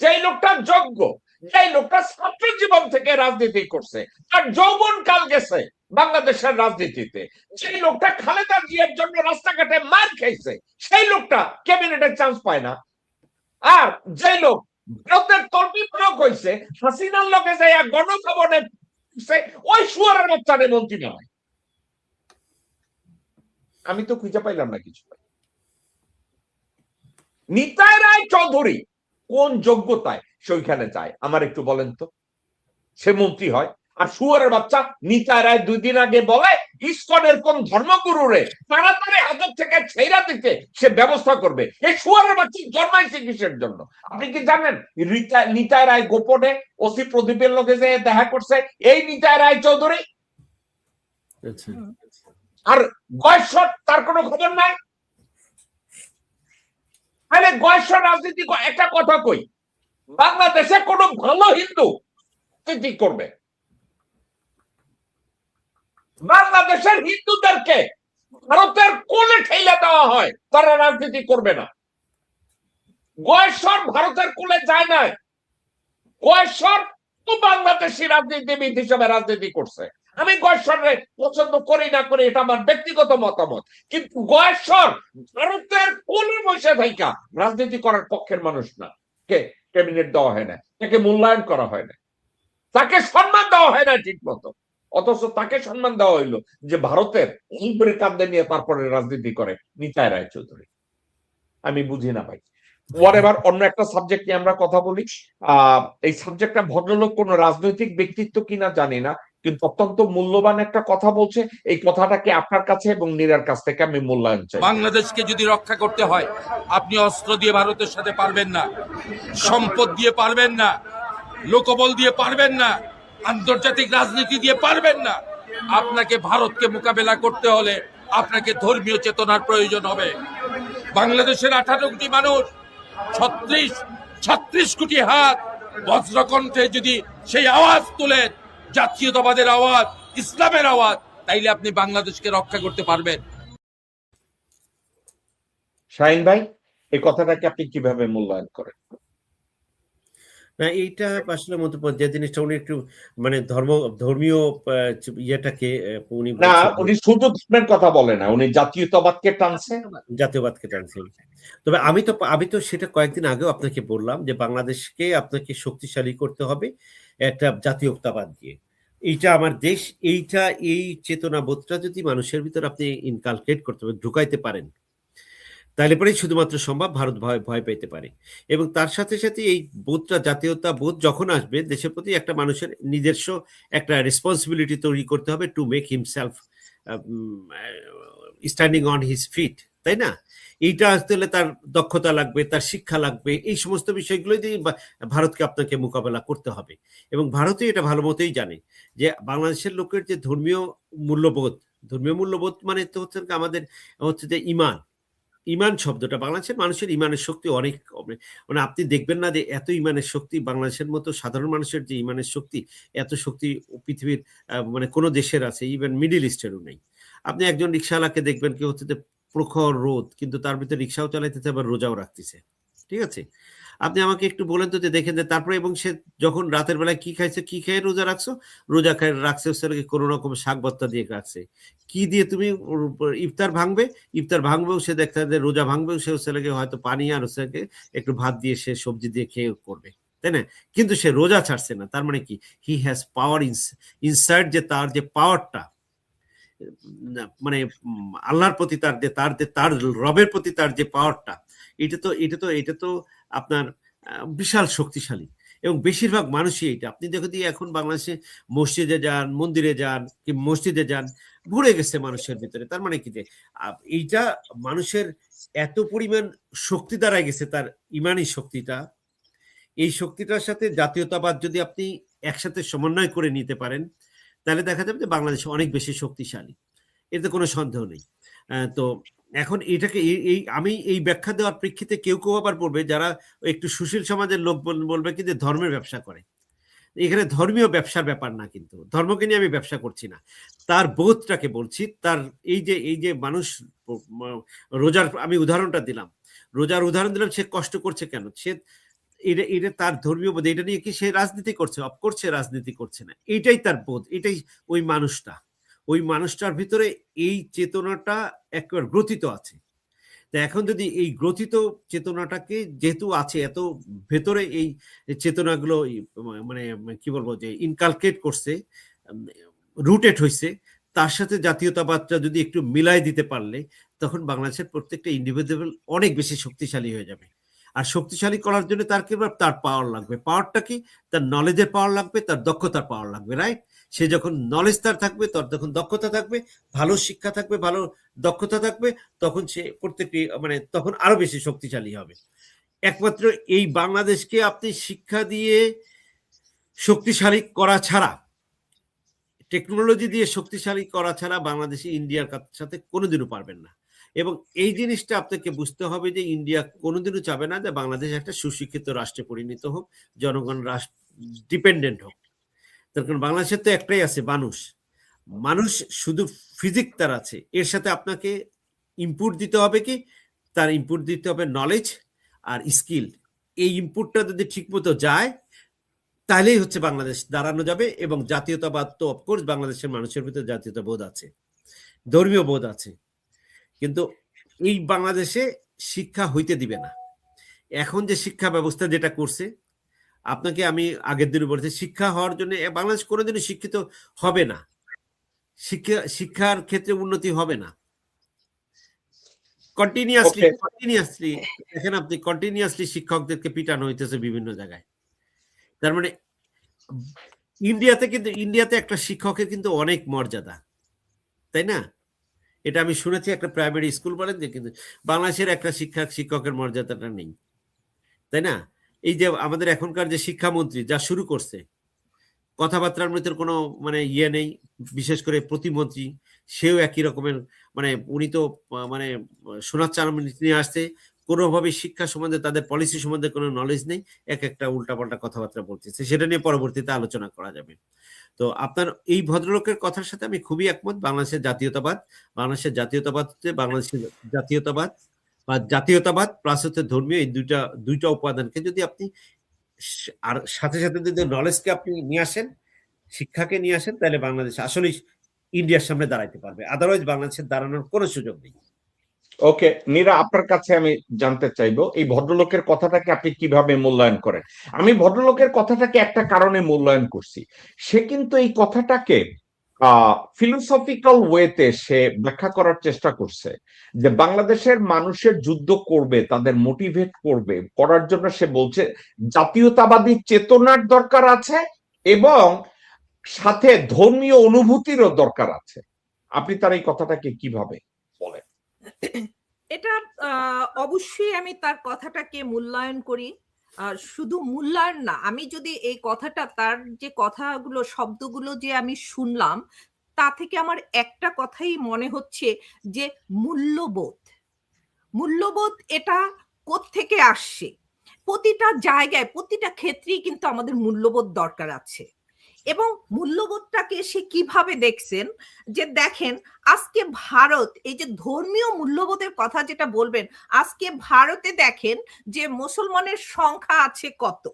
যে লোকটা যোগ্য, যে লোকটা ছাত্র জীবন থেকে রাজনীতি করছে, তার যৌবন কাল গেছে বাংলাদেশের রাজনীতিতে, যে লোকটা খালেদা জিয়ার জন্য রাস্তাঘাটে মার খাইছে, সেই লোকটা ক্যাবিনেটের চান্স পায় না। আর যে লোক ভারতের তর্বি প্রয়োগ হয়েছে, হাসিনার লোকে যায় গণভবনে, ওই শুয়ারের বাচ্চারে মন্ত্রী নয়। আমি তো খুঁজে পাইলাম না কিছু। নিতাই রায় চৌধুরী কোন যোগ্যতায় সেইখানে যায় আমার একটু বলেন তো, সে মন্ত্রী হয়? আর শুয়ারের বাচ্চা নিতাই রায় 2 দিন আগে বলে ইসকনের কোন ধর্মগুরুরে তাড়াতাড়ি হাজত থেকে ছেড়া দিতে সে ব্যবস্থা করবে। এই শুয়ারের বাচ্চা জন্মাইছে কিসের জন্য? আপনি কি জানেন নিতাই রায় গোপনে ওসি প্রদীপের লোকে যে দেখা করছে এই নিতাই রায় চৌধুরী? আর গয়েশ্বর তার কোনো খবর নাই। তাহলে গয়েশ্বর রাজনীতি একটা কথা কই, বাংলাদেশে কোন ভালো হিন্দু রাজনীতি করবে? বাংলাদেশের হিন্দুদেরকে ভারতের কোলে ঠেলে দেওয়া হয়, তারা রাজনীতি করবে না। গয়েশ্বর ভারতের কোলে যায় না, গয়েশ্বর তো বাংলাদেশি রাজনীতিবিদ হিসেবে রাজনীতি করছে। আমি গয়েশ্বরে পছন্দ করি না করি এটা আমার ব্যক্তিগত মতামত, কিন্তু গয়েশ্বর ভারতের কোলে বসে থাকা রাজনীতি করার পক্ষের মানুষ না। কে ক্যাবিনেট দেওয়া হয় না, তাকে মূল্যায়ন করা হয় না, তাকে সম্মান দেওয়া হয় না ঠিক মতো। অথচ তাকে সম্মান দেওয়া হইলো যে ভারতের উপরে কান্দে নিয়ে তারপরে রাজনীতি করে নিতাই রায় চৌধুরী। আমি বুঝি না ভাই। হোয়াটএভার, অন্য একটা সাবজেক্ট নিয়ে আমরা কথা বলি। এই সাবজেক্টটা ভদ্রলোক কোন রাজনৈতিক ব্যক্তিত্ব কিনা জানি না, কিন্তু অত্যন্ত মূল্যবান একটা কথা বলছে। এই কথাটাকে আপনার কাছে এবং নীরার কাছ থেকে আমি মূল্যায়ন চাই। বাংলাদেশকে যদি রক্ষা করতে হয়, আপনি অস্ত্র দিয়ে ভারতের সাথে পারবেন না, সম্পদ দিয়ে পারবেন না, লোকবল দিয়ে পারবেন না, আন্তর্জাতিক রাজনীতি দিয়ে পারবেন না। আপনাকে ভারতকে মোকাবেলা করতে হলে আপনাকে ধর্মীয় চেতনার প্রয়োজন হবে। বাংলাদেশের 18 কোটি মানুষ, 36 কোটি হাত বজ্রকণ্ঠে যদি সেই আওয়াজ তোলেন, জাতীয়তাবাদের আওয়াজ, ইসলামের আওয়াজ, তাইলে আপনি বাংলাদেশকে রক্ষা করতে পারবেন। শাহিন ভাই, এই কথাটাকে আপনি কিভাবে মূল্যায়ন করেন? না, এইটা আসলে মতো যে জিনিসটা উনি একটু মানে ধর্মীয় ইয়েটাকে উনি না, উনি শুধু ধর্মের কথা বলে না, উনি জাতীয়তাবাদকে টানছে, জাতীয়বাদকে টানছেন। তবে আমি তো সেটা কয়েকদিন আগেও আপনাকে বললাম যে বাংলাদেশকে আপনাকে শক্তিশালী করতে হবে একটা জাতীয়তাবাদ দিয়ে। এইটা আমার দেশ, এইটা এই চেতনাবোধটা যদি মানুষের ভিতর আপনি ইনকালকেট করতে পারেন, ঢুকাইতে পারেন, তাহলে পরেই শুধুমাত্র সম্ভব ভারত ভয় পেতে পারে। এবং তার সাথে সাথে এই বোধটা, জাতীয়তা বোধ যখন আসবে, দেশের প্রতি একটা মানুষের নিজস্ব একটা রেসপন্সিবিলিটি তৈরি করতে হবে to make himself standing on his fit, তাই না? এইটা আসতে হলে তার দক্ষতা লাগবে, তার শিক্ষা লাগবে, এই সমস্ত বিষয়গুলোই দিয়ে ভারতকে আপনাকে মোকাবেলা করতে হবে। এবং ভারতই এটা ভালো মতোই জানে যে বাংলাদেশের লোকের যে ধর্মীয় মূল্যবোধ মানে তো হচ্ছে আমাদের হচ্ছে যে ইমান শব্দটা, বাংলাদেশের মানুষের ইমানের শক্তি অনেক, মানে আপনি দেখবেন না যে এত ইমানের শক্তি বাংলাদেশের মতো সাধারণ মানুষের যে ইমানের শক্তি, এত শক্তি পৃথিবীর মানে কোনো দেশের আছে, ইভেন মিডিল ইস্টেরও নেই। আপনি একজন রিক্সাওয়ালাকে দেখবেন কি হচ্ছে যে প্রখর রোদ, কিন্তু তার ভিতরে রিক্সাও চালাইতেছে আবার রোজাও রাখতেছে, ঠিক আছে? আপনি আমাকে একটু বলেন তো যে দেখেন যে তারপরে, এবং সে যখন রাতের বেলায় কি খাইছে, কি খেয়ে রোজা রাখছো, রোজা খাই রাখছে হচ্ছে কোনো রকম শাক ভর্তা দিয়ে রাখছে, কি দিয়ে তুমি ইফতার ভাঙবেও সে দেখতে যে রোজা ভাঙবেও সে হচ্ছে হয়তো পানি আর হচ্ছে একটু ভাত দিয়ে সে সবজি দিয়ে খেয়ে করবে, তাই না? কিন্তু সে রোজা ছাড়ছে না। তার মানে কি, হি হ্যাজ পাওয়ার ইনসাইড, যে তার যে পাওয়ারটা, মানে আল্লাহর প্রতি তার রবের প্রতি তার যে পাওয়ারটা, এটা তো আপনার বিশাল শক্তিশালী। এবং বেশিরভাগ মানুষই এটা, আপনি যদি এখন বাংলাদেশে মসজিদে যান, মন্দিরে যান, কি মসজিদে যান, ভরে গেছে মানুষের ভিতরে। তার মানে কি যে এইটা মানুষের এত পরিমাণ শক্তি দাঁড়ায় গেছে, তার ইমানি শক্তিটা, এই শক্তিটার সাথে জাতীয়তাবাদ যদি আপনি একসাথে সমন্বয় করে নিতে পারেন, তাহলে দেখা যাবে যে বাংলাদেশ অনেক বেশি শক্তিশালী, এতে কোনো সন্দেহ নেই। তো এখন এটাকে আমি এই ব্যাখ্যা দেওয়ার প্রেক্ষিতে কেউ আবার বলবে, যারা একটু সুশীল সমাজের লোক বলবে কিন্তু ধর্মের ব্যবসা করে। এখানে ধর্মীয় ব্যবসার ব্যাপার না, কিন্তু ধর্মকে নিয়ে আমি ব্যবসা করছি না, তার বোধটাকে বলছি। তার এই যে মানুষ রোজার, আমি উদাহরণটা দিলাম, রোজার উদাহরণ দিলাম, সে কষ্ট করছে কেন? সে এটা এটা তার ধর্মীয় বোধ, এটা নিয়ে কি সে রাজনীতি করছে? অফকোর্স সে রাজনীতি করছে না, এটাই তার বোধ, এটাই ওই মানুষটার ভিতরে এই চেতনাটা একেবারে গ্রথিত আছে। তা এখন যদি এই গ্রথিত চেতনাটাকে যেহেতু আছে, এত ভেতরে এই চেতনাগুলো মানে কি বলবো যে ইনকালকেট করছে, রুটেড হয়েছে, তার সাথে জাতীয়তাবাদটা যদি একটু মিলাই দিতে পারলে তখন বাংলাদেশের প্রত্যেকটা ইন্ডিভিজুয়াল অনেক বেশি শক্তিশালী হয়ে যাবে। আর শক্তিশালী করার জন্য তার পাওয়ার লাগবে। পাওয়ারটা কি? তার নলেজের পাওয়ার লাগবে, তার দক্ষতার পাওয়ার লাগবে, রাইট? সে যখন নলেজ তার থাকবে, তার যখন দক্ষতা থাকবে, ভালো শিক্ষা থাকবে, ভালো দক্ষতা থাকবে, তখন সে প্রত্যেকটি মানে তখন আরো বেশি শক্তিশালী হবে। একমাত্র এই বাংলাদেশকে আপনি শিক্ষা দিয়ে শক্তিশালী করা ছাড়া, টেকনোলজি দিয়ে শক্তিশালী করা ছাড়া বাংলাদেশে ইন্ডিয়ার সাথে কোনোদিনও পারবেন না। এবং এই জিনিসটা আপনাকে বুঝতে হবে যে ইন্ডিয়া কোনোদিনও চাবে না যে বাংলাদেশ একটা সুশিক্ষিত রাষ্ট্রে পরিণত হোক, জনগণ রাষ্ট্র ডিপেন্ডেন্ট হোক। তার কারণ বাংলাদেশের তো একটাই আছে, মানুষ শুধু ফিজিক্স তার আছে, এর সাথে আপনাকে ইনপুট দিতে হবে কি? তার ইনপুট দিতে হবে নলেজ আর স্কিল। এই ইনপুটটা যদি ঠিক মতো যায় তাহলেই হচ্ছে বাংলাদেশ দাঁড়ানো যাবে। এবং জাতীয়তাবাদ তো অফকোর্স বাংলাদেশের মানুষের ভিতরে জাতীয়তাবোধ আছে, ধর্মীয় বোধ আছে, কিন্তু এই বাংলাদেশে শিক্ষা হইতে দিবে না। এখন যে শিক্ষা ব্যবস্থা যেটা করছে, আপনাকে আমি আগের দিনে বলেছি, শিক্ষা হওয়ার জন্য বাংলাদেশ কোনোদিনও শিক্ষিত হবে না, শিক্ষার ক্ষেত্রে উন্নতি হবে না। কন্টিনিউয়াসলি দেখেন আপনি, কন্টিনিউয়াসলি শিক্ষকদেরকে পিটানো হইতেছে বিভিন্ন জায়গায়। তার মানে ইন্ডিয়াতে একটা শিক্ষকের কিন্তু অনেক মর্যাদা, তাই না? এটা আমি শুনেছি, একটা প্রাইমারি স্কুল বলেন যে, কিন্তু বাংলাদেশের একটা শিক্ষকের মর্যাদাটা নেই, তাই না? এই যে আমাদের এখনকার যে শিক্ষামন্ত্রী যা শুরু করছে, কথাবার্তার মধ্যে কোনো মানে ইয়ে নেই, বিশেষ করে প্রতিমন্ত্রী সেও একই রকমের, মানে উনি তো মানে সোনার চামড়া নিয়ে আসছে, কোনোভাবে শিক্ষা সম্বন্ধে তাদের পলিসি সম্বন্ধে কোনো নলেজ নেই, একটা উল্টাপাল্টা কথাবার্তা বলতেছে, সেটা নিয়ে পরবর্তীতে আলোচনা করা যাবে। তো আপনার এই ভদ্রলোকের কথার সাথে আমি খুবই একমত। বাংলাদেশের জাতীয়তাবাদ হচ্ছে বাংলাদেশের জাতীয়তাবাদ প্লাস হচ্ছে ধর্মীয়, এই দুইটা উপাদানকে যদি আপনি আর সাথে সাথে যদি নলেজকে আপনি নিয়ে আসেন, শিক্ষাকে নিয়ে আসেন, তাহলে বাংলাদেশ আসলে ইন্ডিয়ার সামনে দাঁড়াইতে পারবে। আদারওয়াইজ বাংলাদেশের দাঁড়ানোর কোনো সুযোগ নেই। ওকে নীরা, আপনার কাছে আমি জানতে চাইবো এই ভদ্রলোকের কথাটাকে আপনি কিভাবে মূল্যায়ন করেন? আমি ভদ্রলোকের কথাটাকে একটা কারণে মূল্যায়ন করছি, সে কিন্তু এই কথাটাকে ফিলোসফিক্যাল ওয়েতে সে ব্যাখ্যা করার চেষ্টা করছে যে বাংলাদেশের মানুষের যুদ্ধ করবে, তাদের মোটিভেট করার জন্য সে বলছে জাতীয়তাবাদী চেতনার দরকার আছে এবং সাথে ধর্মীয় অনুভূতিরও দরকার আছে। আপনি তার এই কথাটাকে কিভাবে বলেন? এটা অবশ্যই আমি তার কথাটাকে মূল্যায়ন করি। শুধু মূল্যায়ন না, আমি যদি এই কথাটা, তার যে কথাগুলো, শব্দগুলো যে আমি শুনলাম, তা থেকে আমার একটা কথাই মনে হচ্ছে যে মূল্যবোধ এটা কোত্থেকে আসছে? প্রতিটা জায়গায়, প্রতিটা ক্ষেত্রেই কিন্তু আমাদের মূল্যবোধ দরকার আছে। এবং মূল্যবোধটাকে সে কিভাবে দেখছেন, যে দেখেন আজকে ভারত, এই যে ধর্মীয় মূল্যবোধের কথা যেটা বলবেন, আজকে ভারতে দেখেন যে মুসলমানের সংখ্যা আছে কত,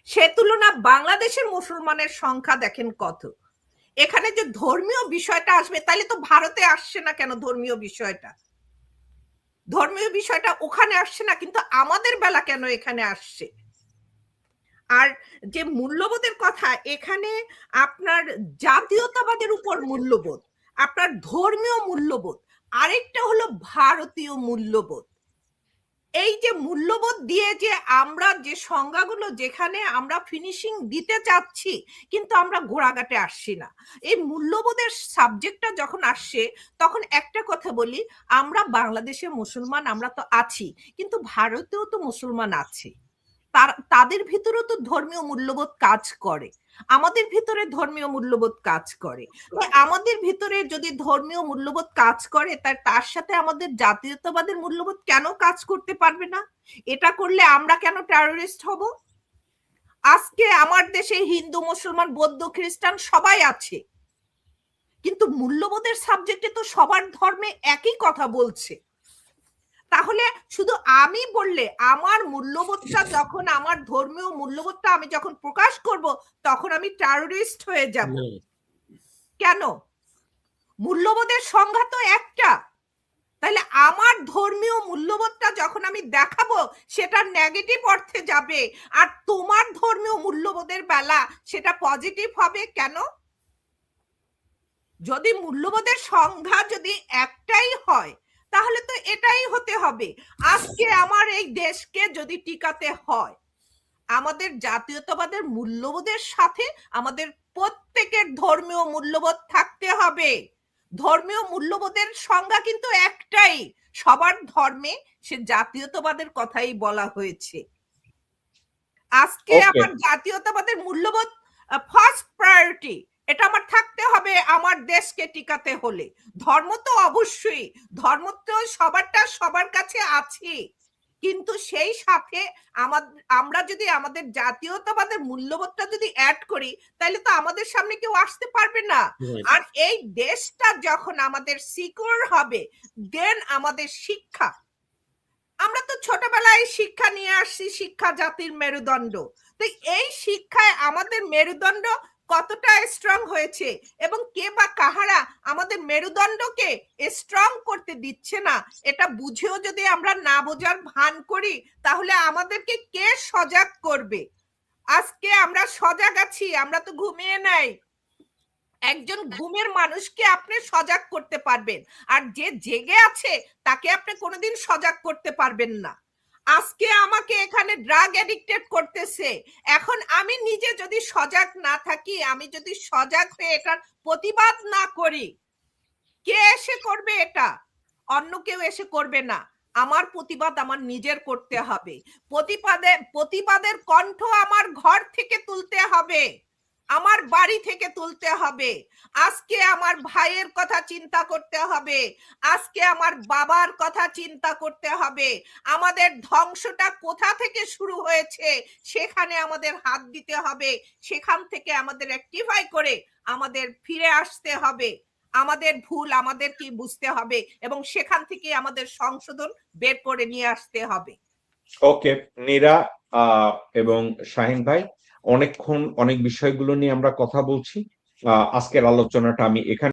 সে তুলনা বাংলাদেশের মুসলমানের সংখ্যা দেখেন কত। এখানে যে ধর্মীয় বিষয়টা আসবে, তাহলে তো ভারতে আসছে না কেন? ধর্মীয় বিষয়টা ওখানে আসছে না, কিন্তু আমাদের বেলা কেন এখানে আসছে? আর যে মূল্যবোধের কথা, এখানে আপনার জাতীয়তাবাদের উপর মূল্যবোধ, আপনার ধর্মীয় মূল্যবোধ, আরেকটা হলো ভারতীয় মূল্যবোধ। এই যে মূল্যবোধ দিয়ে যে আমরা যে সংজ্ঞাগুলো, যেখানে আমরা ফিনিশিং দিতে চাচ্ছি কিন্তু আমরা গোড়াঘাটে আসছি না, এই মূল্যবোধের সাবজেক্টটা যখন আসছে, তখন একটা কথা বলি, আমরা বাংলাদেশে মুসলমান আমরা তো আছি, কিন্তু ভারতেও তো মুসলমান আছে, তাদের ভিতরেও তো ধর্মীয় মূল্যবোধ কাজ করে, আমাদের ভিতরে ধর্মীয় মূল্যবোধ কাজ করে। আমাদের ভিতরে যদি ধর্মীয় মূল্যবোধ কাজ করে, তার সাথে আমাদের জাতীয়তাবাদের মূল্যবোধ কেন কাজ করতে পারবে না? এটা করলে আমরা কেন টেররিস্ট হব? আজকে আমার দেশে হিন্দু, মুসলমান, বৌদ্ধ, খ্রিস্টান সবাই আছে, কিন্তু মূল্যবোধের সাবজেক্টে তো সবার ধর্মে একই কথা বলছে। তাহলে শুধু আমি বললে আমার মূল্যবোধটা যখন আমার ধর্মীয় মূল্যবোধটা আমি যখন প্রকাশ করব তখন আমি টেররিস্ট হয়ে যাব কেন? মূল্যবোধের সংজ্ঞা তো একটা। তাহলে আমার ধর্মীয় মূল্যবোধটা যখন আমি দেখাবো সেটা নেগেটিভ অর্থে যাবে, আর তোমার ধর্মীয় মূল্যবোধের বেলা সেটা পজিটিভ হবে কেন? যদি মূল্যবোধের সংজ্ঞা যদি একটাই হয় তাহলে তো এটাই হতে হবে। আজকে আমার এই দেশকে যদি টিকাতে হয় আমাদের জাতীয়তাবাদের মূল্যবোধের সাথে আমাদের প্রত্যেকের ধর্মীয় মূল্যবোধ থাকতে হবে। ধর্মীয় মূল্যবোধের সংজ্ঞা কিন্তু একটাই, সবার ধর্মে সে জাতীয়তাবাদের কথাই বলা হয়েছে। আজকে আমার জাতীয়তাবাদের মূল্যবোধ ফার্স্ট প্রায়োরিটি, এটা আমার থাকতে হবে আমার দেশকে টিকাতে হলে। ধর্ম তো অবশ্যই, ধর্ম তো সবারটা সবার কাছে আছে, কিন্তু সেই সাথে আমরা যদি আমাদের জাতীয়তাবাদের মূল্যবোধটা যদি অ্যাড করি তাহলে তো আমাদের সামনে কেউ আসতে পারবে না। আর এই দেশটা যখন আমাদের সিকিউর হবে দেন আমাদের শিক্ষা, আমরা তো ছোটবেলায় শিক্ষা নিয়ে আসছি, শিক্ষা জাতির মেরুদণ্ড। তো এই শিক্ষায় আমাদের মেরুদণ্ড কতটা স্ট্রং হয়েছে এবং কে বা কাহারা আমাদের মেরুদণ্ডকে স্ট্রং করতে দিচ্ছে না, এটা বুঝেও যদি আমরা না বোঝার ভান করি তাহলে আমাদেরকে কে সজাগ করবে? আজকে আমরা সজাগ আছি, আমরা তো ঘুমিয়ে নাই। একজন ঘুমের মানুষকে আপনি সজাগ করতে পারবেন, আর যে জেগে আছে তাকে আপনি কোনোদিন সজাগ করতে পারবেন না। আজকে আমাকে এখানে ড্রাগ অ্যাডিক্টেড করতেছে, এখন আমি নিজে যদি সজাগ না থাকি, আমি যদি সজাগ হয়ে এটার প্রতিবাদ না করি, কে এসে করবে? এটা অন্য কেউ এসে করবে না। আমার প্রতিবাদ আমার নিজের করতে হবে। প্রতিবাদের কণ্ঠ আমার ঘর থেকে তুলতে হবে, আমার বাড়ি থেকে তুলতে হবে। আজকে আমার ভাইয়ের কথা চিন্তা করতে হবে, আজকে আমার বাবার কথা চিন্তা করতে হবে। আমাদের ধ্বংসটা কোথা থেকে শুরু হয়েছে সেখানে আমাদের হাত দিতে হবে, সেখান থেকে আমাদের রেকটিফাই করে আমাদের ফিরে আসতে হবে। আমাদের ভুল আমাদের কি বুঝতে হবে এবং সেখান থেকে আমাদের সংশোধন বের করে নিয়ে আসতে হবে। ওকে নীরা এবং শাহিন ভাই, অনেকক্ষণ অনেক বিষয়গুলো নিয়ে আমরা কথা বলছি। আজকের আলোচনাটা আমি এখানে